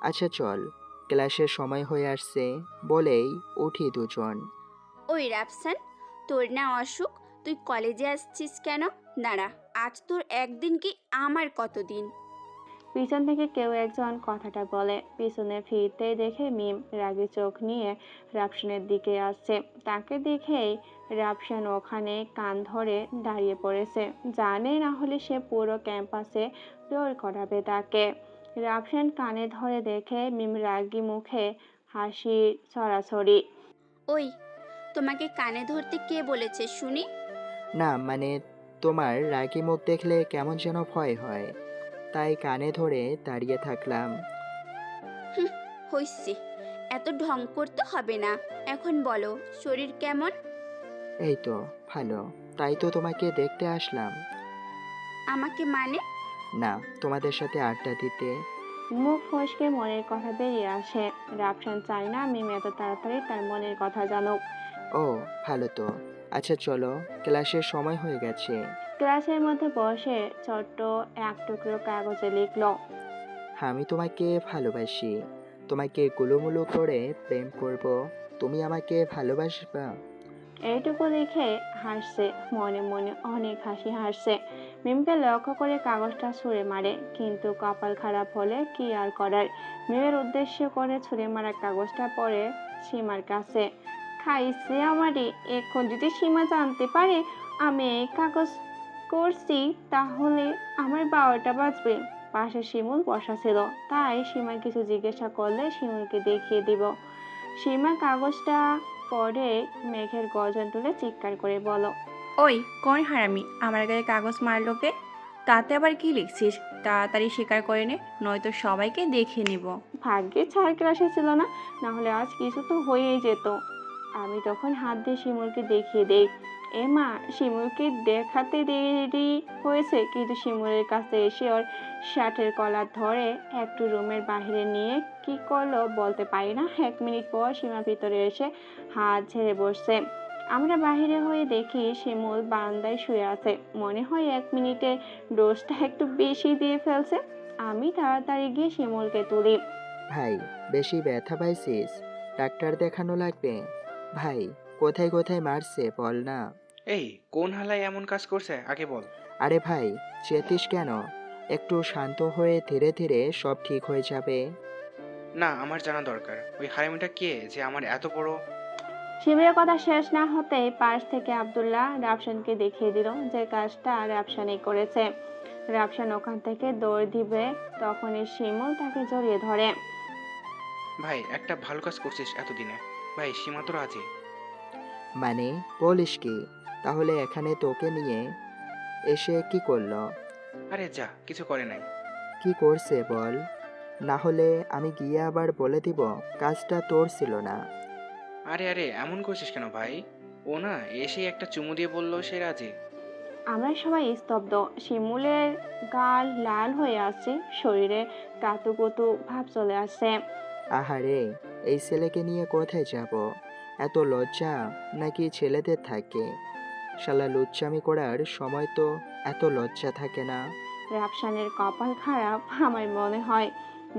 [SPEAKER 4] আচ্ছা চল, ক্লাসের সময় হয়ে আসছে বলেই উঠি দুজন।
[SPEAKER 1] ওই রাফসান, তোর না অসুখ, তুই কলেজে আসছিস কেন? দাঁড়া, আজ তোর একদিন কি আমার কতদিন।
[SPEAKER 3] পিছন থেকে কেউ একজন কথাটা বলে। পিছনে ফিরতেই দেখে মিম রাগী চোখ নিয়ে রাফসানের দিকে আসছে। তাকে দেখেই রাফসান ওখানে কান ধরে দাঁড়িয়ে পড়েছে, জানে না হলে সে পুরো ক্যাম্পাসে দৌড় করাবে তাকে। রাফসান কানে ধরে দেখে মিম রাগী মুখে হাসি ছড়াছড়ি।
[SPEAKER 1] ওই, তোমাকে কানে ধরতে কে বলেছে শুনি?
[SPEAKER 4] না মানে, তোমার রাগী মুখ দেখলে কেমন যেন ভয় হয়, তাই কানে ধরে দাঁড়িয়ে থাকলাম।
[SPEAKER 1] হইছে, এত ঢং করতে হবে না। এখন বলো, শরীর কেমন?
[SPEAKER 4] এই তো ভালো, তাই তো তোমাকে দেখতে আসলাম।
[SPEAKER 1] আমাকে মানে?
[SPEAKER 4] না, তোমাদের সাথে আড্ডা দিতে।
[SPEAKER 3] মুখ ফসকে মনের কথা বেরিয়ে আসে। রাফসান চায় না মিম এত তাড়াতাড়ি তার মনের কথা জানুক।
[SPEAKER 4] ও ভালো তো। আচ্ছা চলো, ক্লাসের সময় হয়ে গেছে।
[SPEAKER 3] ক্লাসের মধ্যে বসে ছোট্ট এক টুকরো কাগজে লিখলো,
[SPEAKER 4] আমি তোমাকে ভালোবাসি, তোমাকে গুলুমুলু করে প্রেম করব, তুমি আমাকে ভালোবাসবা।
[SPEAKER 3] এইটুকু দেখে হাসছে, মনে মনে অনেক হাসি হাসছে। মিমকে লক্ষ্য করে কাগজটা ছুঁড়ে মারে, কিন্তু কপাল খারাপ হলে কি আর করার। মিমের উদ্দেশ্য করে ছুঁড়ে মারা কাগজটা পড়ে সীমার কাছে। খাইছে আমারই। এখন যদি সীমা জানতে পারে আমি এই কাগজ করছি, তাহলে আমার 12টা বাজবে। পাশে শিমুল বসা ছিল, তাই সীমা কিছু জিজ্ঞাসা করলে শিমুলকে দেখিয়ে দিব। সীমা কাগজটা পরে মেঘের গর্জন তুলে চিৎকার করে বলো,
[SPEAKER 15] ওই কোন হারামি আমার গায়ে কাগজ মারলো কে? তাতে আবার কি লিখছিস? তাড়াতাড়ি স্বীকার করে নে, নয়তো সবাইকে দেখে নিব।
[SPEAKER 3] ভাগ্যে ছাড় ক্লাসে ছিল না, না হলে আজ কিছু তো হয়েই যেত। আমি তখন হাত দিয়ে শিমুলকে দেখিয়ে দেই। এ মা, শিমুলকে দেখাতে দেরি হয়েছে, কিন্তু শিমুলের কাছে এসে ওর শার্টের কলার ধরে একটু রুমের বাইরে নিয়ে কি করলো বলতে পারি না। 1 মিনিট পর সীমা ভিতরে এসে হাত ঝেড়ে বসছে। আমরা বাহিরে হয়ে দেখি শিমুল বারান্দায় শুয়ে আছে। মনে হয় 1 মিনিটের ডোজটা একটু বেশি দিয়ে ফেলছে। আমি তাড়াতাড়ি গিয়ে শিমুলকে তুলি।
[SPEAKER 4] ভাই বেশি ব্যথা পাইছিস? ডাক্তার দেখানো লাগবে। ভাই কোথায় কোথায় মারছে বল না।
[SPEAKER 6] এই কোন হালায় এমন কাজ করছে আগে বল।
[SPEAKER 4] আরে ভাই চেতিস কেন? একটু শান্ত হয়ে ধীরে ধীরে সব ঠিক হয়ে যাবে।
[SPEAKER 6] না, আমার জানা দরকার ওই হারামিটা কে যে আমার এত বড়।
[SPEAKER 3] শিবিরের কথা শেষ না হতেই পাশ থেকে আব্দুল্লাহ রাফসানকে দেখিয়ে দিল যে কাজটা রাফসানই করেছে। রাফসান ওখান থেকে দৌড় দিবে, তখনই শিমুল তাকে জড়িয়ে ধরে।
[SPEAKER 6] ভাই একটা ভালো কাজ করছিস এতদিনে। ভাই সীমা তো রাজি।
[SPEAKER 4] মানে বলিস কি? তাহলে এখানে তোকে নিয়ে এসে কি করলো?
[SPEAKER 6] আরে যা, কিছু করে নাই।
[SPEAKER 4] কি করছে বল, না হলে আমি গিয়ে আবার বলে দিব কাজটা তোর ছিল না।
[SPEAKER 6] আরে আরে এমন করছিস কেন ভাই? ও না এসে একটা চুমু দিয়ে বললো সে রাজি।
[SPEAKER 3] আমরা সবাই স্তব্ধ। শিমুলের গাল লাল হয়ে আসছে, শরীরে কাতুকুতু ভাব চলে আসছে।
[SPEAKER 4] আহারে, এই ছেলেকে নিয়ে কোথায় যাব? এত লজ্জা নাকি ছেলেদের থাকে? শালা লুচ্চামি করার সময় তো এত লজ্জা থাকে না।
[SPEAKER 3] রাফসানের কপাল খারাপ আমার মনে হয়।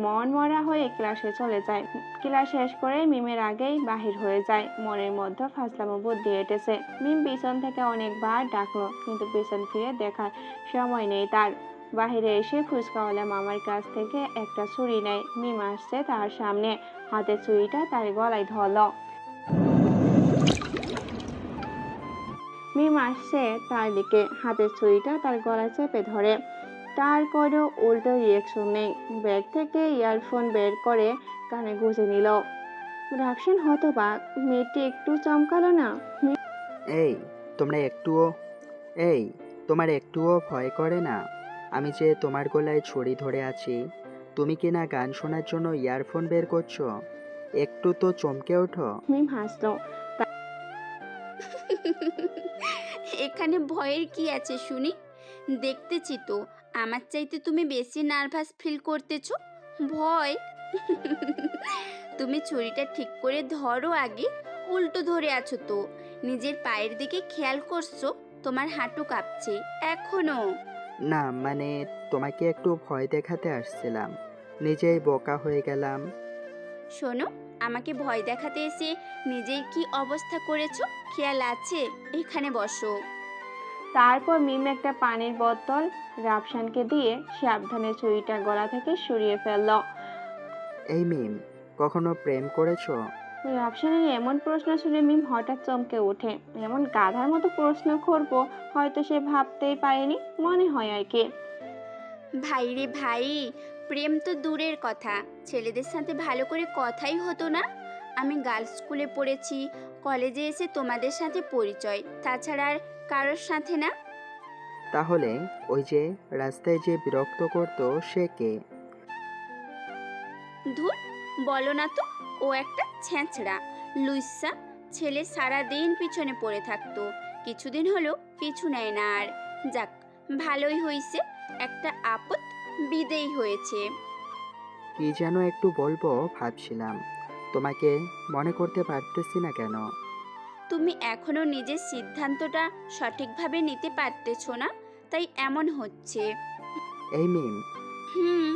[SPEAKER 3] মন মরা হয়ে ক্লাসে চলে যায়। ক্লাস শেষ করে মিমের আগেই বাহির হয়ে যায়। মনের মধ্যে ফাজলামো বুদ্ধি এঁটেছে। মিম পিছন থেকে অনেকবার ডাকলো, কিন্তু পিছন ফিরে দেখার সময় নেই তার। বাহিরে এসে ফুচকাওয়ালা মামার কাছ থেকে একটা ছুরি নেয়। মিম আসছে তার সামনে, হাতে ছুরিটা তার গলায় ধরল। মিম আসছে তার দিকে, হাতের ছুরিটা তার গলায় চেপে ধরে। তার কোনো উল্টো রিয়াকশন নেই। ব্যাগ থেকে ইয়ারফোন বের করে কানে গুঁজে নিল। রাফসান হতবাক, মেয়েটি একটু চমকালো না।
[SPEAKER 4] এই তোমরা একটুও এই তোমার একটুও ভয় করে না? আমি যে তোমার গলায় ছড়ি ধরে আছি, তুমি কি না গান শোনার জন্য ইয়ারফোন বের করছো? একটু তো চমকে ওঠো।
[SPEAKER 3] মিম হাসলো।
[SPEAKER 1] এখানে ভয়ের কি আছে শুনি? দেখতেছি তো আমার চাইতে তুমি বেশি নার্ভাস ফিল করতেছো। ভয়? তুমি ছুরিটা ঠিক করে ধরো আগে, উল্টো ধরে আছো তো। নিজের পায়ের দিকে খেয়াল করছো? তোমার হাঁটু কাঁপছে এখনো।
[SPEAKER 4] না মানে তোমাকে একটু ভয় দেখাতে আসছিলাম, নিজেই বোকা হয়ে গেলাম।
[SPEAKER 1] শোনো, আমাকে ভয় দেখাতে এসে নিজের কি অবস্থা করেছো খেয়াল আছে? এখানে বসো।
[SPEAKER 3] তারপর মিম একটা পানির বোতল রাফসানকে দিয়ে সাবধানে ছুরিটা গলা থেকে সরিয়ে ফেলল।
[SPEAKER 4] এই মিম, কখনো প্রেম করেছো?
[SPEAKER 3] রাফসানের এমন প্রশ্ন শুনে মিম হঠাৎ চমকে ওঠে। এমন গাধার মতো প্রশ্ন করবো হয়তো সে ভাবতেই পারেনি, মনে হয় আর কি।
[SPEAKER 1] ভাই রে ভাই, প্রেম তো দূরের কথা, ছেলেদের সাথে ভালো করে কথাই হতো না। আমি গার্লস স্কুলে পড়েছি, কলেজে এসে তোমাদের সাথে পরিচয়, তাছাড়া আর কারোর সাথে না।
[SPEAKER 4] তাহলে ওই যে রাস্তায় যে বিরক্ত করতো সে কে?
[SPEAKER 1] ধুর, বলো না তো। ও একটা ছেঁচড়া লুইসা ছেলে, সারা দিন পিছনে পড়ে থাকতো, কিছুদিন হলো পিছু নেয় না আর। যাক, ভালোই হয়েছে, একটা আপদ বিদেয় হয়েছে।
[SPEAKER 4] কি যেন একটু বলবো ভাবছিলাম, তোমাকে মনে করতে পারতেছি না কেন?
[SPEAKER 1] তুমি এখনো নিজের সিদ্ধান্তটা সঠিকভাবে নিতে পারতেছো না, তাই এমন হচ্ছে।
[SPEAKER 4] এই মিম,
[SPEAKER 1] হুম।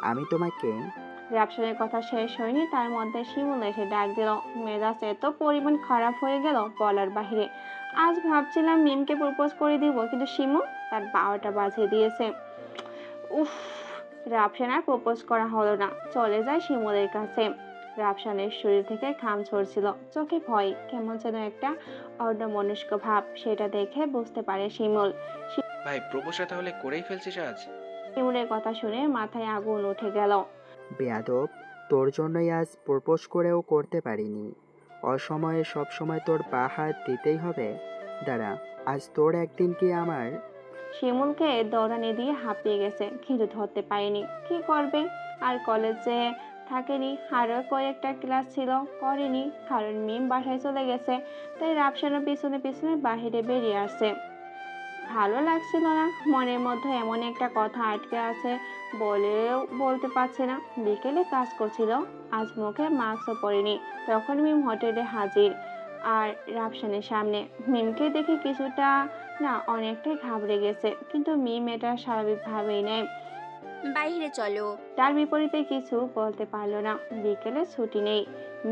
[SPEAKER 4] আমি তোমাকে
[SPEAKER 3] রাফসানের কথা শেষ হয়নি, তার মধ্যে শিমুল এসে ডাক দিল। মেজাজ এত পরিমাণ খারাপ হয়ে গেল বলার বাহিরে। আজ ভাবছিলাম মিমকে প্রপোজ করে দিব, কিন্তু শিমুল তার 12টা বাজিয়ে দিয়েছে। উফ, রাফসান আর প্রপোজ করা হলো না, চলে যায় শিমুলের কাছে। রাফসানের শরীর থেকে ঘাম ঝরছিল, চোখে ভয়, কেমন যেন একটা অন্যমনস্ক ভাব, সেটা দেখে বুঝতে পারে শিমুল।
[SPEAKER 6] ভাই প্রপোজটা তাহলে করেই ফেলছিস আজ?
[SPEAKER 3] শিমুলের কথা শুনে মাথায় আগুন উঠে গেল।
[SPEAKER 4] বেয়াদব, তোর জন্যই আজ প্রপোজ করেও করতে পারিনি। অসময়ে সবসময় তোর পা হাত দিতেই হবে? দাঁড়া, আজ তোর একদিন কি আমার।
[SPEAKER 3] শিমুলকে দৌড়ানি দিয়ে হাঁপিয়ে গেছে, কিন্তু ধরতে পারেনি, কি করবে। আর কলেজে থাকেনি, আরও কয়েকটা ক্লাস ছিল, করেনি, কারণ মিম বাসায় চলে গেছে। তাই রাফসানের পিছনে পিছনে বাহিরে বেরিয়ে আসছে। ভালো লাগছিল না, মনের মধ্যে এমন একটা কথা আটকে আছে, বলেও বলতে পারছে না। বিকেলে কাজ করছিল, আজ মুখে মাস্কও পরেনি, তখন মিম হোটেলে হাজির আর রাফসানের সামনে। মিমকে দেখে কিছুটা না অনেকটাই ঘাবড়ে গেছে, কিন্তু মিম এটা স্বাভাবিকভাবেই নেয়।
[SPEAKER 1] বাইরে চলো।
[SPEAKER 3] তার বিপরীতে কিছু বলতে পারলো না। বিকেলে ছুটি নেই,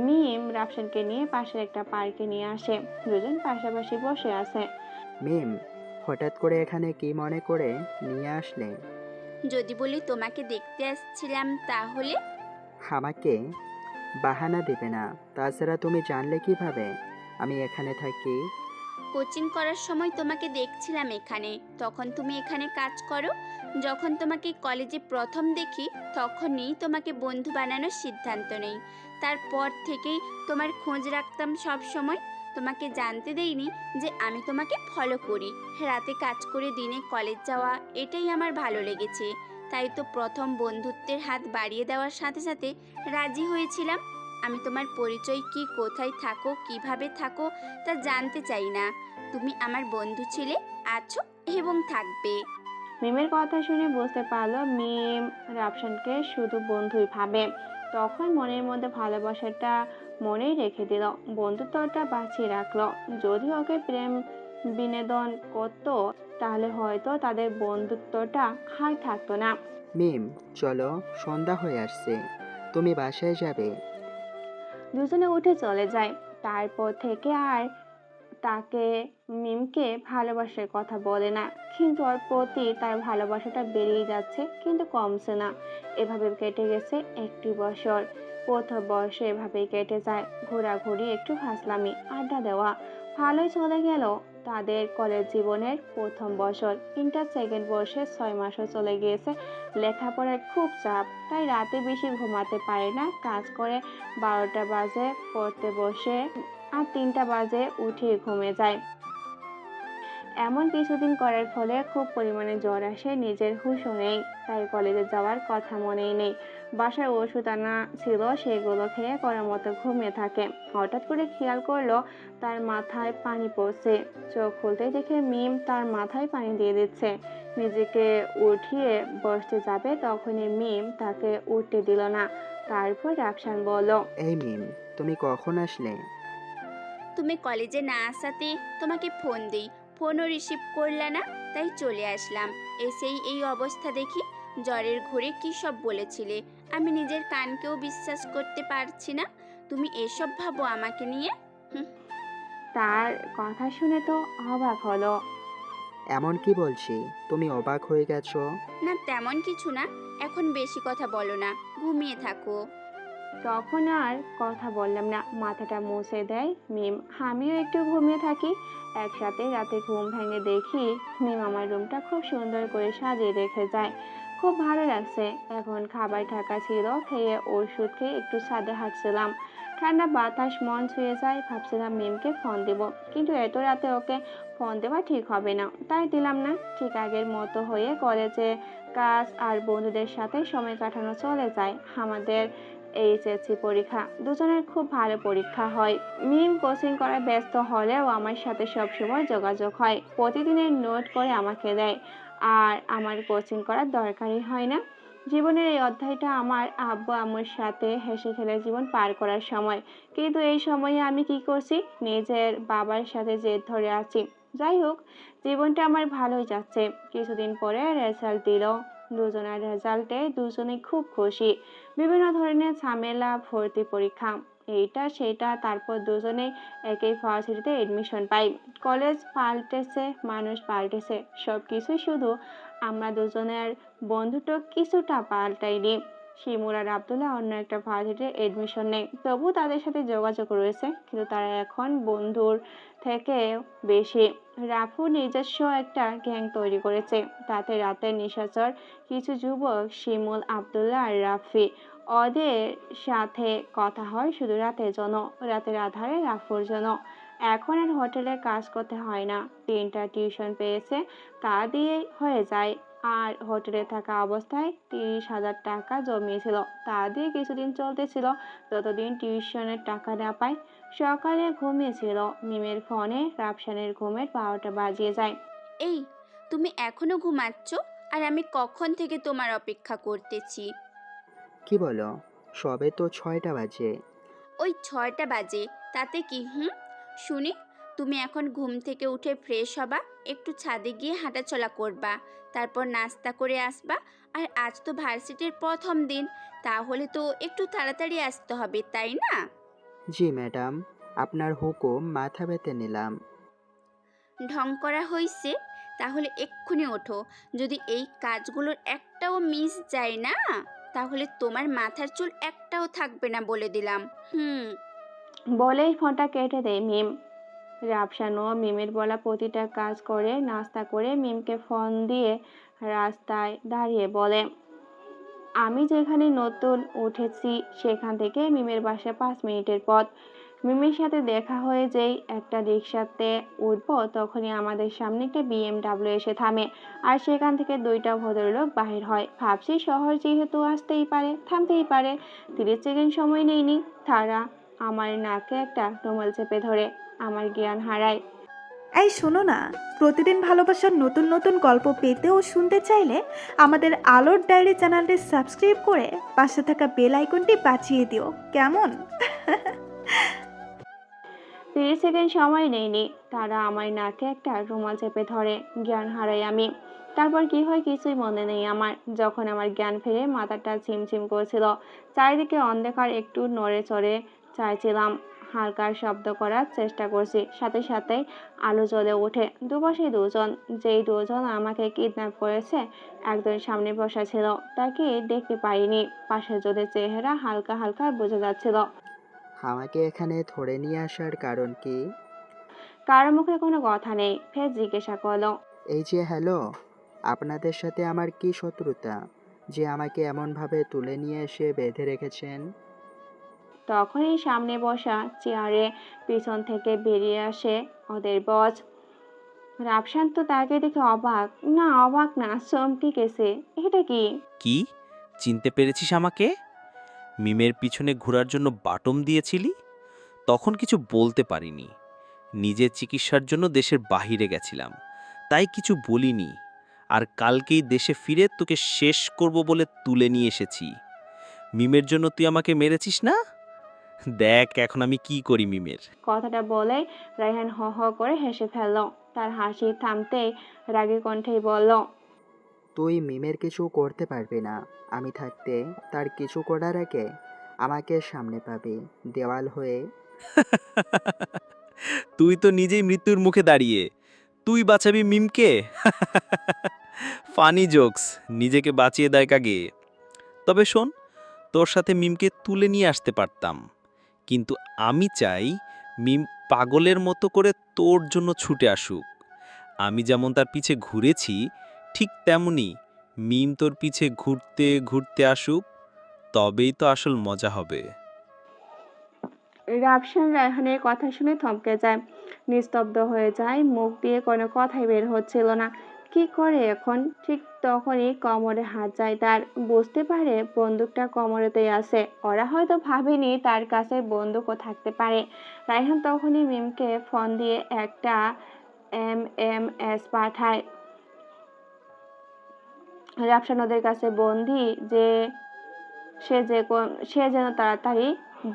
[SPEAKER 3] মিম রাফসানকে নিয়ে পাশের একটা পার্কে নিয়ে আসে। দুজন পাশাপাশি বসে আছে।
[SPEAKER 4] মিম, হঠাৎ করে এখানে কি মনে করে নিয়ে আসলে?
[SPEAKER 1] যদি বলি তোমাকে দেখতে আসছিলাম তাহলে?
[SPEAKER 4] আমাকে বাহানা দেবে না, তাছাড়া তুমি জানলে কিভাবে আমি এখানে থাকি?
[SPEAKER 1] কোচিং করার সময় তোমাকে দেখছিলাম এখানে, তখন তুমি এখানে কাজ করো। যখন তোমাকে কলেজে প্রথম দেখি তখনই তোমাকে বন্ধু বানানোর সিদ্ধান্ত নেই। তারপর থেকেই তোমার খোঁজ রাখতাম সব সময়। তোমাকে জানতে দেইনি যে আমি তোমাকে ফলো করি। রাতে কাজ করে দিনে কলেজ যাওয়া, এটাই আমার ভালো লেগেছে। তাই তো প্রথম বন্ধুত্বের হাত বাড়িয়ে দেওয়ার সাথে সাথে রাজি হয়েছিলাম। আমি তোমার পরিচয় কি, কোথায় থাকো, কিভাবে থাকো তা জানতে চাই না। তুমি আমার বন্ধু ছিলে, আছো এবং থাকবে।
[SPEAKER 3] মিমের কথা শুনে বুঝতে পারলো মিম রাফসানকে শুধু বন্ধুই ভাবে। তখন মনের মধ্যে ভালোবাসাটা মনেই রেখে দিল, বন্ধুত্বটা বাঁচিয়ে রাখলো। যদি ওকে প্রেম বিনোদন করতো তাহলে হয়তো তাদের বন্ধুত্বটা আর থাকতো না।
[SPEAKER 4] মিম, চলো, সন্ধ্যা হয়ে আসছে, তুমি বাসায় যাবে।
[SPEAKER 3] দুজনে উঠে চলে যায়। তারপর থেকে আর তাকে মিমকে ভালোবাসার কথা বলে না, কিন্তু ওর প্রতি তার ভালোবাসাটা বেড়েই যাচ্ছে, কিন্তু কমছে না। এভাবে কেটে গেছে 1টি বছর। প্রথম বয়সে এভাবেই কেটে যায়, ঘোরাঘুরি, একটু হাসলামি, আড্ডা দেওয়া, ভালোই চলে গেল। তাদের কলেজ জীবনের প্রথম বছর। ইন্টার সেকেন্ড বর্ষে 6 মাসও চলে গিয়েছে। লেখাপড়ার খুব চাপ, তাই রাতে বেশি ঘুমাতে পারে না। কাজ করে 12টা বাজে পড়তে বসে, আর 3টা বাজে উঠে ঘুমে যায়। এমন কিছুদিন করার ফলে খুব পরিমাণে জ্বর আসে, নিজের হুঁশও নেই, তাই কলেজে যাওয়ার কথা মনেই নেই। বাসায় ওষুধ আনা ছিল, সেগুলো খেয়ে করার মতো ঘুমিয়ে থাকে। হঠাৎ করে খেয়াল করলো তার মাথায় পানি পড়ছে। চোখ খুলতেই দেখে মিম তার মাথায় পানি দিয়ে দিচ্ছে। নিজেকে উঠিয়ে বসতে যাবে, তখনই মিম তাকে উঠতে দিল না। তারপর রাফসান বলল,
[SPEAKER 4] এই মিম, তুমি কখন আসলে?
[SPEAKER 1] তুমি কলেজে না আসাতে তোমাকে ফোন দিই, ফোনও রিসিভ করলে না, তাই চলে আসলাম। এসেই এই অবস্থা দেখি। জ্বরের ঘোরে কী সব বলেছিলে, আমি নিজের কানকেও বিশ্বাস করতে পারছি না। তুমি এসব ভাবো আমাকে নিয়ে?
[SPEAKER 3] তার কথা শুনে তো অবাক হলো।
[SPEAKER 4] এমন কি বলছি, তুমি অবাক হয়ে গেছো?
[SPEAKER 1] না তেমন কিছু না, এখন বেশি কথা বলো না, ঘুমিয়ে থাকো।
[SPEAKER 3] তখন আর কথা বললাম না, মাথাটা মুছে দেয় মিম। আমিও একটু ঘুমিয়ে থাকি। একসাথে রাতে ঘুম ভেঙে দেখি মিম আমার রুমটা খুব সুন্দর করে সাজিয়ে রেখে যায়। খুব ভালো লাগছে। এখন খাবার ঢাকা ছিল, খেয়ে ওষুধ খেয়ে একটু ছাদে হাঁটছিলাম। ঠান্ডা বাতাস মন ছুঁয়ে যায়। ভাবছিলাম মিমকে ফোন দেব, কিন্তু এত রাতে ওকে ফোন দেওয়া ঠিক হবে না, তাই দিলাম না। ঠিক আগের মতো হয়ে কলেজে কাজ আর বন্ধুদের সাথে সময় কাটানো চলে যায়। আমাদের এইচএসসি পরীক্ষা, দুজনের খুব ভালো পরীক্ষা হয়। মিম কোচিং করায় ব্যস্ত হলেও আমার সাথে সবসময় যোগাযোগ হয়। প্রতিদিনের নোট করে আমাকে দেয়, আর আমার কোচিং করার দরকারই হয় না। জীবনের এই অধ্যায়টা আমার আব্বু আম্মুর সাথে হেসে খেলে জীবন পার করার সময়। কিন্তু এই সময়ে আমি কি করছি? নিজের বাবার সাথে জেদ ধরে আছি। যাই হোক, জীবনটা আমার ভালোই যাচ্ছে। কিছুদিন পরে রেজাল্ট দিল। দুজনের রেজাল্টে দুজনেই খুব খুশি। বিভিন্ন ধরনের ঝামেলা, ভর্তি পরীক্ষা, এইটা সেটা, তারপর দুজনেই একই ভার্সিটিতে এডমিশন পাই। কলেজ পাল্টেছে, মানুষ পাল্টেছে, সব কিছুই, শুধু আমরা দুজনের বন্ধুত্ব কিছুটা পাল্টাইনি। শিমুল আর আব্দুল্লাহ অন্য একটা ভার্সিটিতে এডমিশন নেই, তবু তাদের সাথে যোগাযোগ রয়েছে, কিন্তু তারা এখন বন্ধুর থেকে বেশি। রাফু নিজস্ব একটা গ্যাং তৈরি করেছে, তাতে রাতের নিশাচর কিছু যুবক, শিমুল, আব্দুল্লাহ আর রাফি। ওদের সাথে কথা হয় শুধু রাতের জন্য, রাতের আধারে রাফুর জন্য। এখন আর হোটেলে কাজ করতে হয় না, 3টা টিউশন পেয়েছে, তা দিয়ে হয়ে যায়। আর হোটেলে থাকা অবস্থায় 30,000 টাকা জমিয়েছিল, তা দিয়ে কিছুদিন চলতেছিল, ততদিন টিউশনের টাকা না পায়। সকালে ঘুমিয়েছিল। মিমের ফোনে রাফসানের ঘুমের 12টা বাজিয়ে যায়।
[SPEAKER 1] এই, তুমি এখনো ঘুমাচ্ছ? আর আমি কখন থেকে তোমার অপেক্ষা করতেছি।
[SPEAKER 4] কি বলো? সবে তো 6টা বাজে।
[SPEAKER 1] ওই 6টা বাজে, তাতে কি? শুনি, তুমি এখন ঘুম থেকে উঠে ফ্রেশ হবা, একটু ছাদে গিয়ে হাঁটাচলা করবা, তারপর নাস্তা করে আসবা। আর আজ তো ভার্সিটির প্রথম দিন, তাহলে তো একটু তাড়াতাড়ি আসতে হবে, তাই না?
[SPEAKER 4] জি ম্যাডাম, আপনার হুকুম মাথা পেতে নিলাম।
[SPEAKER 1] ঢং করা হইছে? তাহলে এক্ষুনি ওঠো। যদি এই কাজগুলোর একটাও মিস যায় না, তাহলে তোমার মাথার চুল একটাও থাকবে না বলে দিলাম।
[SPEAKER 3] বলেই ফোনটা কেটে দেয় মিম। রাফসানও মিমের বলা প্রতিটা কাজ করে, নাস্তা করে মিমকে ফোন দিয়ে রাস্তায় দাঁড়িয়ে বলে, আমি যেখানে নতুন উঠেছি সেখান থেকে মিমের বাসা 5 মিনিটের পথ। মিমের সাথে দেখা হয়ে যেই একটা রিক্সাতে উঠবো, তখনই আমাদের সামনে একটা BMW এসে থামে, আর সেখান থেকে 2টা ভদ্রলোক বাহির হয়। ভাবছি শহর যেহেতু আসতেই পারে, থামতেই পারে। 30 সেকেন্ড সময় নেয়নি, তারা আমার নাকে একটা রুমাল চেপে ধরে আমার জ্ঞান হারায়।
[SPEAKER 13] এই শোনো না, প্রতিদিন ভালোবাসার নতুন নতুন গল্প পেতে ও শুনতে চাইলে আমাদের আলোর ডায়েরি চ্যানেলটি সাবস্ক্রাইব করে পাশে থাকা বেল আইকনটি বাজিয়ে দিও, কেমন?
[SPEAKER 3] 30 সেকেন্ড সময় নেয়নি, তারা আমার নাকে একটা রুমাল চেপে ধরে, জ্ঞান হারাই আমি। তারপর কি হয় কিছুই মনে নেই আমার। যখন আমার জ্ঞান ফিরে, মাথাটা ঝিমঝিম করছিল, চারিদিকে অন্ধকার, একটু নড়ে চড়ে চাইছিলাম, হালকা শব্দ করার চেষ্টা করছি, সাথে সাথে আলো জ্বলে ওঠে। দুপাশে দুজন, যেই দুজন আমাকে কিডন্যাপ করেছে, একজন সামনে বসা ছিল, তাকে দেখতে পাইনি, পাশের জনের চেহারা হালকা হালকা বোঝা যাচ্ছিল।
[SPEAKER 4] আমাকে এখানে ধরে নিয়ে আসার কারণ কি?
[SPEAKER 3] কারো মুখে কোনো কথা নেই। ফের জিজ্ঞাসা করলো,
[SPEAKER 4] এই যে হ্যালো, আপনাদের সাথে আমার কি শত্রুতা যে আমাকে এমনভাবে তুলে নিয়ে এসে বেঁধে রেখেছেন?
[SPEAKER 3] তখনই সামনে বসা চেয়ারে পিছন থেকে বেরিয়ে আসে ওদের বস। রাফসান তো তাকে দেখে অবাক, না অবাক না, চমকে গেছে। এটা কি?
[SPEAKER 16] কি চিনতে পেরেছিস আমাকে? মিমের পিছনে ঘোরার জন্য বাটম দিয়েছিলি, তখন কিছু বলতে পারিনি। নিজের চিকিৎসার জন্য দেশের বাহিরে গেছিলাম, তাই কিছু বলিনি। আর কালকেই দেশে ফিরে তোকে শেষ করব বলে তুলে নিয়ে এসেছি। মিমের জন্য তুই আমাকে মেরেছিস না? দেখ এখন আমি কি করি মিমের।
[SPEAKER 3] কথাটা বলে রায়হান হ হ করে হেসে ফেলল। তার হাসি থামতেই রাগী কণ্ঠেই বলল,
[SPEAKER 4] তুই মিমের কিছু করতে পারবি না। আমি থাকতে তার কিছু করার আগে আমাকে সামনে পাবি, দেওয়াল হয়ে।
[SPEAKER 16] তুই তো নিজেই মৃত্যুর মুখে দাঁড়িয়ে, তুই বাঁচাবি মিমকে? ফানি জোকস, নিজেকে বাঁচিয়ে দেয় কাগে। তবে শোন, তোর সাথে মিমকে তুলে নিয়ে আসতে পারতাম, কিন্তু আমি চাই মিম পাগলের মতো করে তোর জন্য ছুটে আসুক। আমি যেমন তার পিছে ঘুরেছি, ঠিক তেমনি মিম তোর পিছে ঘুরতে ঘুরতে আসুক, তবেই তো আসল মজা হবে।
[SPEAKER 3] রাফসান রায়হানের কথা শুনে থমকে যায়, নিস্তব্ধ হয়ে যায়, মুখ দিয়ে কোনো কথাই বের হচ্ছিল না। কি করে এখন? ঠিক তখনই কোমরে হাত যায় তার, বুঝতে পারে বন্দুকটা কোমরেতেই আছে। ওরা হয়তো ভাবেনি তার কাছে বন্দুকও থাকতে পারে। রায়হান তখনই মিমকে ফোন দিয়ে একটা MMS পাঠায়। রাফসান ওদের কাছে বন্দি যে সে যেন তাড়াতাড়ি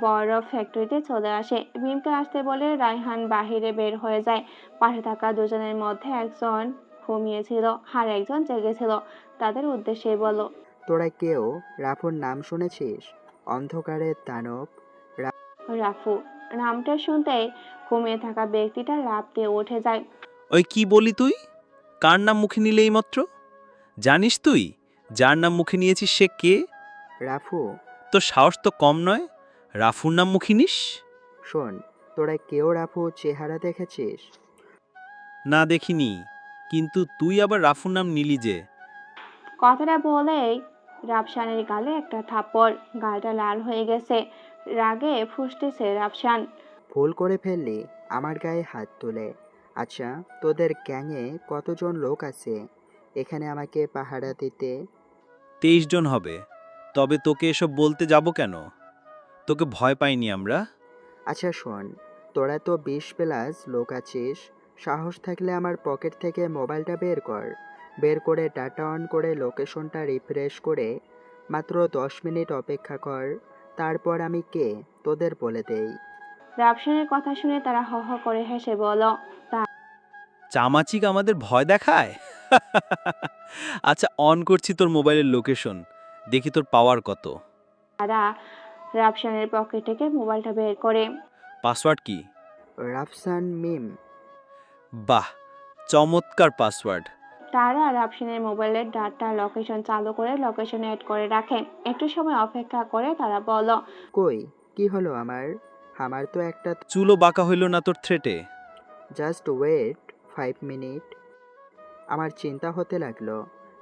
[SPEAKER 3] বড় ফ্যাক্টরিতে চলে আসে। মিমকে আসতে বলে রায়হান বাহিরে বের হয়ে যায়। পাশে থাকা দুজনের মধ্যে একজন ঘুমিয়েছিল আর একজন জেগেছিল। তাদের উদ্দেশ্যে বলল,
[SPEAKER 4] তোরা কেউ রাফুর নাম শুনেছিস? অন্ধকারের দানব
[SPEAKER 3] রাফু। নামটা শুনতেই ঘুমিয়ে থাকা ব্যক্তিটা লাফ দিয়ে উঠে যায়।
[SPEAKER 16] ওই কি বলি তুই? কার নাম মুখে নিলে এইমাত্র? জানিস তুই যার নাম মুখে নিয়েছিস সে কে?
[SPEAKER 4] রাফু।
[SPEAKER 16] তোর সাহস তো কম নয়, রাফুর নাম মুখে নিস?
[SPEAKER 4] শোন, তোরা কেউ রাফু চেহারা দেখেছিস?
[SPEAKER 16] না দেখিনি, কিন্তু তুই আবার রাফুর নাম নিলি যে?
[SPEAKER 3] কথাটা বলেই রাফসানের গালে একটা থাপ্পড়। গালটা লাল হয়ে গেছে, রাগে ফুঁসতেছে রাফসান।
[SPEAKER 4] ভুল করে ফেললি আমার গায়ে হাত তুলে। আচ্ছা, তোদের গ্যাংয়ে কতজন লোক আছে এখানে আমাকে পাহারা দিতে?
[SPEAKER 16] 23 জন হবে। তবে তোকে এসব বলতে যাব কেন? তোকে ভয় পাইনি আমরা।
[SPEAKER 4] আচ্ছা শোন, তোরা তো 20+ লোক আছিস। সাহস থাকলে আমার পকেট থেকে মোবাইলটা বের করে ডাটা অন করে লোকেশনটা রিফ্রেশ করে মাত্র 10 মিনিট অপেক্ষা কর। তারপর আমি কে তোদের বলে দেই।
[SPEAKER 3] রাফসানের কথা শুনে তারা হ হ করে হেসে বলল,
[SPEAKER 16] চামাচিক আমাদের ভয় দেখায়? আচ্ছা, অন করছি তোর মোবাইলের লোকেশন, দেখি তোর পাওয়ার কত।
[SPEAKER 3] তারা রাফসানের পকেট থেকে মোবাইলটা বের করে।
[SPEAKER 16] পাসওয়ার্ড কি?
[SPEAKER 4] রাফসান মিম।
[SPEAKER 16] বাহ, চমৎকার পাসওয়ার্ড।
[SPEAKER 3] তারা রাফসানের মোবাইলের ডাটা লোকেশন চালু করে লোকেশন অ্যাড করে রাখে। একটু সময় অপেক্ষা করে তারা বলল,
[SPEAKER 4] কই কি হলো আমার তো একটা
[SPEAKER 16] চুলো বাঁকা হইল না তোর থ্রেটে?
[SPEAKER 4] Just wait 5 minute. আমার চিন্তা হতে লাগলো,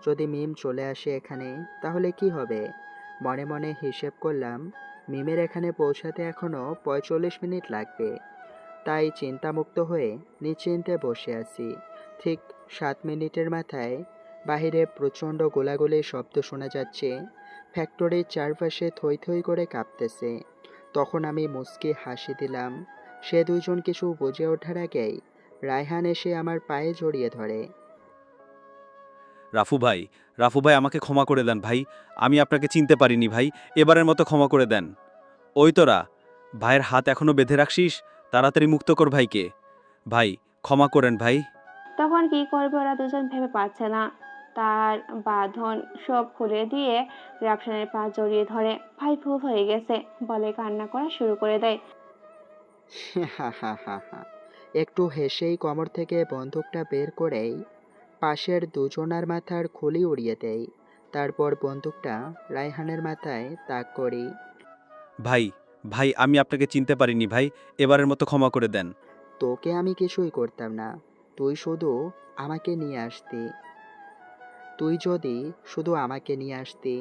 [SPEAKER 4] যদি মিম চলে আসে এখানে তাহলে কি হবে। মনে মনে হিসেব করলাম মিমের এখানে পৌঁছাতে এখনো 45 মিনিট লাগবে। তাই চিন্তামুক্ত হয়ে নিশ্চিন্তে বসে আছি। ঠিক 7 মিনিটের মাথায় বাহিরে প্রচণ্ড গোলাগুলির শব্দ শোনা যাচ্ছে। ফ্যাক্টরির চারপাশে থই থই করে কাঁপতেছে। তখন আমি মুচকি হাসি দিলাম। সে দুইজন কিছু বুঝে ওঠার আগেই রায়হান এসে আমার পায়ে জড়িয়ে ধরে।
[SPEAKER 16] রাফু ভাই আমাকে ক্ষমা করে দেন ভাই, আমি আপনাকে চিনতে পারিনি ভাই, এবারের মতো ক্ষমা করে দেন। ওই তোরা ভাইয়ের হাত এখনো বেঁধে রাখছিস, তাড়াতাড়ি মুক্ত কর ভাইকে। ভাই ক্ষমা করেন ভাই।
[SPEAKER 3] তখন কি করবে ওরা দুজন ভেবে পাচ্ছে না। তার বাঁধন সব খুলে দিয়ে রাফসানের পা জড়িয়ে ধরে। ভাই ভুল হয়ে গেছে বলে কান্না করা শুরু করে দেয়।
[SPEAKER 4] একটু হেসেই কোমর থেকে বন্দুকটা বের করেই পাশের দুজনার মাথার খুলি উড়িয়ে দেই। তারপর বন্দুকটা রায়হানের মাথায় তাক করি।
[SPEAKER 16] ভাই আমি আপনাকে চিনতে পারিনি ভাই, এবারের মতো ক্ষমা করে দেন।
[SPEAKER 4] তোকে আমি কিছুই করতাম না, তুই শুধু আমাকে নিয়ে আসতি। তুই যদি শুধু আমাকে নিয়ে আসতি,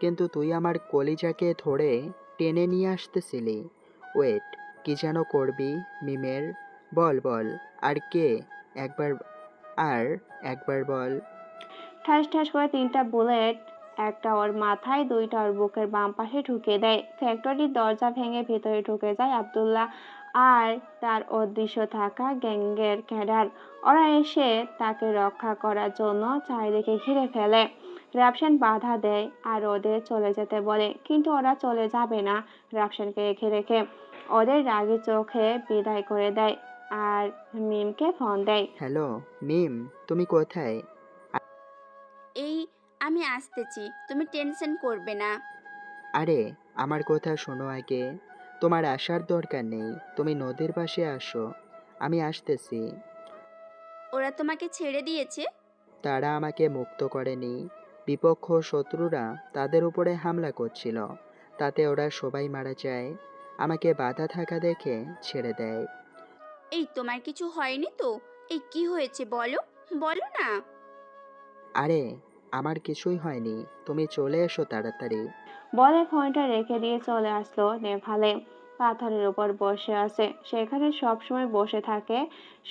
[SPEAKER 4] কিন্তু তুই আমার কলিজাকে ধরে টেনে নিয়ে আসতেছিলি। ওয়েট, কি যেন করবি মিমের? বল বল, আর কে? একবার, আর একবার বল।
[SPEAKER 3] ঠাস ঠাস করে 3টা বুলেট, একটা ওর মাথায়, 2টা ওর বুকের বাম পাশে ঢুকিয়ে দেয়। ফ্যাক্টরির দরজা ভেঙে ভেতরে ঢুকে যায় আব্দুল্লাহ আর তার অদৃশ্য থাকা গ্যাংয়ের ক্যাডার। ওরা এসে তাকে রক্ষা করার জন্য চারিদিকে ঘিরে ফেলে। রাফসান বাধা দেয় আর ওদের চলে যেতে বলে, কিন্তু ওরা চলে যাবে না রাফসানকে রেখে রেখে। ওদের রাগী চোখে বিদায় করে দেয় আর মিমকে ফোন দেয়।
[SPEAKER 4] হ্যালো মিম, তুমি কোথায়?
[SPEAKER 1] এই আমি আসতেছি, তুমি টেনশন করবে না।
[SPEAKER 4] আরে আমার কথা শোনো আগে, তোমার আসার দরকার নেই, তুমি নদীর পাশে আসো, আমি আসতেছি।
[SPEAKER 1] ওরা তোমাকে ছেড়ে দিয়েছে?
[SPEAKER 4] তারা আমাকে মুক্ত করেনি, বিপক্ষ শত্রুরা তাদের উপরে হামলা করছিল, তাতে ওরা সবাই মারা যায়। আমাকে বাধা থাকা দেখে ছেড়ে দেয়।
[SPEAKER 1] এই তোমার কিছু হয়নি তো? এই কি হয়েছে বলো, বলো না।
[SPEAKER 4] আরে আমার কিছুই হয়নি, তুমি চলে এসো তাড়াতাড়ি।
[SPEAKER 3] বলে ফোনটা রেখে দিয়ে চলে আসলো নেভালে। পাথরের উপর বসে আছে, সেখানে সবসময় বসে থাকে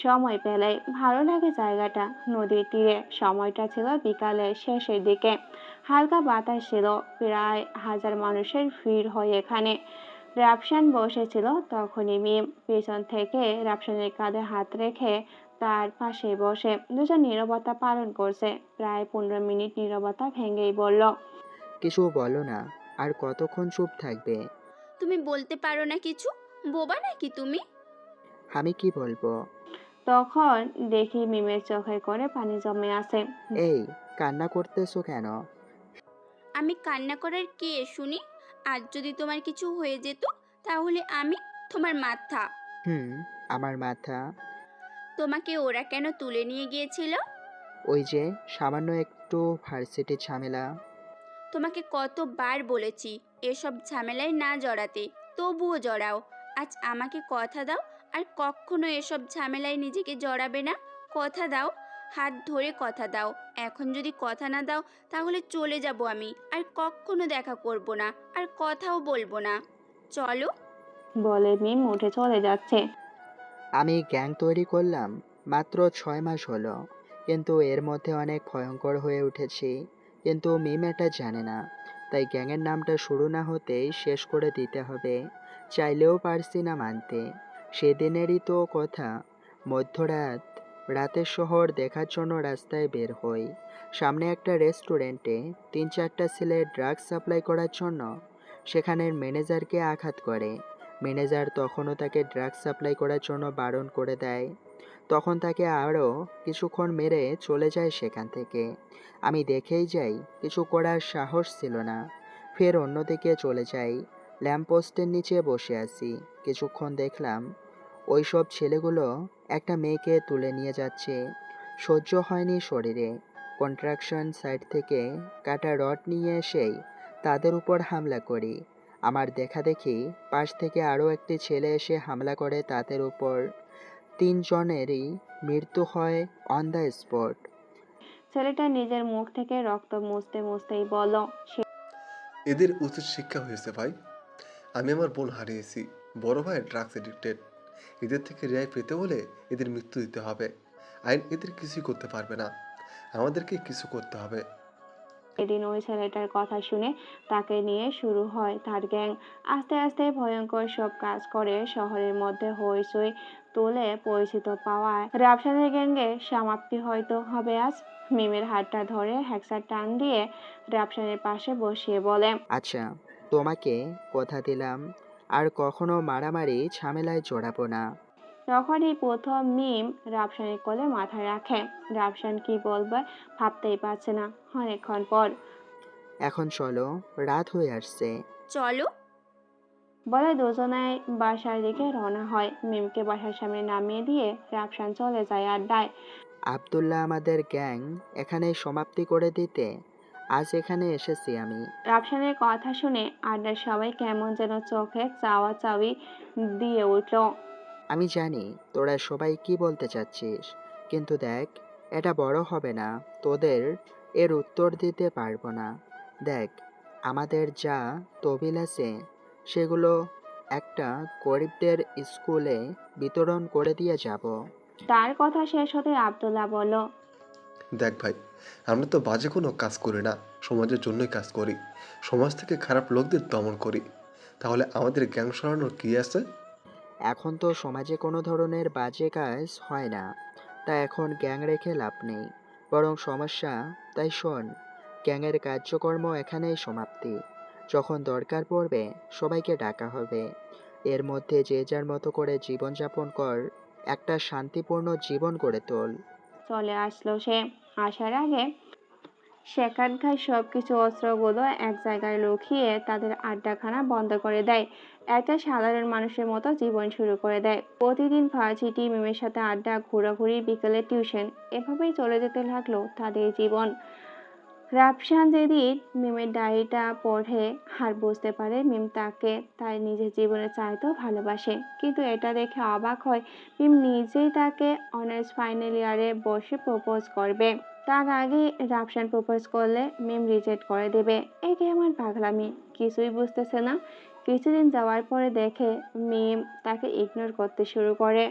[SPEAKER 3] সময় পেলেই। ভালো লাগে জায়গাটা, নদীর তীরে। সময়টা ছিল বিকালের শেষের দিকে, হালকা বাতাস ছিল, প্রায় 1000 মানুষের ভিড় হয় এখানে। রাফসান বসেছিল তখনই মিম পেছন থেকে রাফসানের কাঁধে হাত রেখে তার পাশে বসে। দুজন নীরবতা পালন করছে, প্রায় 15 মিনিট নীরবতা ভেঙেই বলল,
[SPEAKER 4] কিছু বলো না, আর কতক্ষণ চুপ থাকবে?
[SPEAKER 1] তুমি বলতে পারো না কিছু? বোবা নাকি তুমি?
[SPEAKER 4] আমি কি বলবো?
[SPEAKER 3] তখন দেখি মিমের চোখে করে পানি জমে আছে।
[SPEAKER 4] এই, কান্না করতেছো কেন?
[SPEAKER 1] আমি কান্না করার কে শুনি? আর যদি তোমার কিছু হয়ে যেত, তাহলে আমি তোমার মাথা।
[SPEAKER 4] হুম, আমার মাথা?
[SPEAKER 1] তোমাকে ওরা কেন তুলে নিয়ে গিয়েছিল?
[SPEAKER 4] ওই যে সামান্য একটু ভার্সিটি ঝামেলা।
[SPEAKER 1] তোমাকে কতবার বলেছি এসব ঝামেলায় না জড়াতে, তবুও জড়াও। আজ আমাকে কথা দাও আর কখনো এসব ঝামেলায় নিজেকে জড়াবে না। কথা দাও, হাত ধরে কথা দাও। এখন যদি কথা না দাও, তাহলে চলে যাব আমি, আর কখনো দেখা করব না, আর কথাও বলবো না। চলো।
[SPEAKER 3] বলে মিম উঠে চলে যাচ্ছে।
[SPEAKER 4] আমি গ্যাং তৈরি করলাম মাত্র 6 মাস হলো, কিন্তু এর মধ্যে অনেক ভয়ঙ্কর হয়ে উঠেছি। কিন্তু মিম এটা জানে না, তাই গ্যাংয়ের নামটা শুরু না হতেই শেষ করে দিতে হবে। চাইলেও পারছি না মানতে। সেদিনেরই তো কথা, মধ্যরাত, রাতের শহর দেখার জন্য রাস্তায় বের হই। সামনে একটা রেস্টুরেন্টে 3-4টা ছেলে ড্রাগস সাপ্লাই করার জন্য সেখানের ম্যানেজারকে আঘাত করে। ম্যানেজার তখনও তাকে ড্রাগস সাপ্লাই করার জন্য বারণ করে দেয়। তখন তাকে আরও কিছুক্ষণ মেরে চলে যায় সেখান থেকে। আমি দেখেই যাই, কিছু করার সাহস ছিল না। ফের অন্যদিকে চলে যাই, ল্যাম্পপোস্টের নিচে বসে আছি। কিছুক্ষণ দেখলাম ওই সব ছেলেগুলো একটা মেয়েকে তুলে নিয়ে যাচ্ছে। সহ্য হয়নি শরীরে। কন্ট্রাকশন সাইড থেকে কাটা রড নিয়ে এসেই তাদের উপর হামলা করি। আমার দেখা দেখি পাশ থেকে আরও একটি ছেলে এসে হামলা করে তাদের উপর। 3 জনেরই মৃত্যু হয় অন দ্য স্পট।
[SPEAKER 3] ছেলেটা নিজের মুখ থেকে রক্ত মুছতে মুছতেই বলল,
[SPEAKER 17] এদের উচিত শিক্ষা হয়েছে ভাই। আমি আমার বোন হারিয়েছি, বড় ভাই ড্রাগস এডিক্টেড। এদের থেকে রেহাই পেতে হলে এদের মৃত্যু দিতে হবে। আইন এদের কিছুই করতে পারবে না, আমাদেরকে কিছু করতে হবে।
[SPEAKER 3] এদিন ওই ছেলেটার কথা শুনে তাকে নিয়ে শুরু হয় তার গ্যাং। আস্তে আস্তে ভয়ঙ্কর সব কাজ করে শহরের মধ্যে হইচই তুলে পরিচিত পাওয়ায় রাফসানের গ্যাংয়ের সমাপ্তি হয়তো হবে আজ। মিমের হাতটা ধরে হ্যাকসার টান দিয়ে রাফসানের পাশে বসিয়ে বলে,
[SPEAKER 4] আচ্ছা, তোমাকে কথা দিলাম আর কখনো মারামারি ঝামেলায় জড়াবো না।
[SPEAKER 3] তখনই প্রথম মিম রাফসানের কোলে মাথা রাখে। রাফসান কি বলবে ভাবতেই পারছে না অনেকক্ষণ পর।
[SPEAKER 4] এখন চলো, রাত হয়ে আসছে।
[SPEAKER 1] চলো।
[SPEAKER 3] বলে দুজনাই বাসার দিকে রওনা হয়। মিমকে বাসার সামনে নামিয়ে দিয়ে রাফসান চলে যায় আড্ডায়।
[SPEAKER 4] আব্দুল্লাহ আমাদের গ্যাং এখানে সমাপ্তি করে দিতে আজ এখানে এসেছি আমি।
[SPEAKER 3] রাফসানের কথা শুনে আড্ডার সবাই কেমন যেন চোখে চাওয়া চাওয়ি দিয়ে উঠল।
[SPEAKER 4] আমি জানি তোরা সবাই কি বলতে চাচ্ছিস, কিন্তু দেখ, এটা বড় হবে না, তোদের এর উত্তর দিতে পারবো না। দেখ, আমাদের যা তহবিল আছে সেগুলো একটা গরিবদের স্কুলে বিতরণ করে দিয়ে যাব।
[SPEAKER 3] তার কথা শেষ হতে আব্দুল্লাহ বলল,
[SPEAKER 17] দেখ ভাই, আমরা তো বাজে কোনো কাজ করি না, সমাজের জন্যই কাজ করি, সমাজ থেকে খারাপ লোকদের দমন করি। তাহলে আমাদের গ্যাং সরানোর কি আছে?
[SPEAKER 4] এখন তো সমাজে কোনো ধরনের বাজে কাজ হয় না, তা এখন গ্যাং রেখে লাভ নেই, বরং সমস্যা। তাই শোন, গ্যাংয়ের কার্যক্রম এখানেই সমাপ্তি। যখন দরকার পড়বে সবাইকে ডাকা হবে। এর মধ্যে যে যার মতো করে জীবনযাপন কর, একটা শান্তিপূর্ণ জীবন গড়ে তোল।
[SPEAKER 3] চলে আসলো সে। আসার আগে সেখানকার সবকিছু অস্ত্রগুলো এক জায়গায় লুকিয়ে তাদের আড্ডাখানা বন্ধ করে দেয়। একটা সাধারণ মানুষের মতো জীবন শুরু করে দেয়। প্রতিদিন ভার্সিটি, মিমের সাথে আড্ডা, ঘোরাঘুরি, বিকেলে টিউশন, এভাবেই চলে যেতে লাগলো তাদের জীবন। রাফসান যেদিন মিমের ডায়েরিটা পড়ে আর বুঝতে পারে মিম তাকে তার নিজের জীবনের চাইতেও ভালোবাসে, কিন্তু এটা দেখে অবাক হয় মিম নিজেই তাকে অনার্স ফাইনাল ইয়ারে বসে প্রপোজ করবে। তার আগে রাফসান প্রপোজ করলে মিম রিজেক্ট করে দেবে। এ কেমন পাগলামি, কিছুই বুঝতেছে না। কিছুদিন যাওয়ার পরে দেখে মিম তাকে ইগনোর করতে শুরু করে।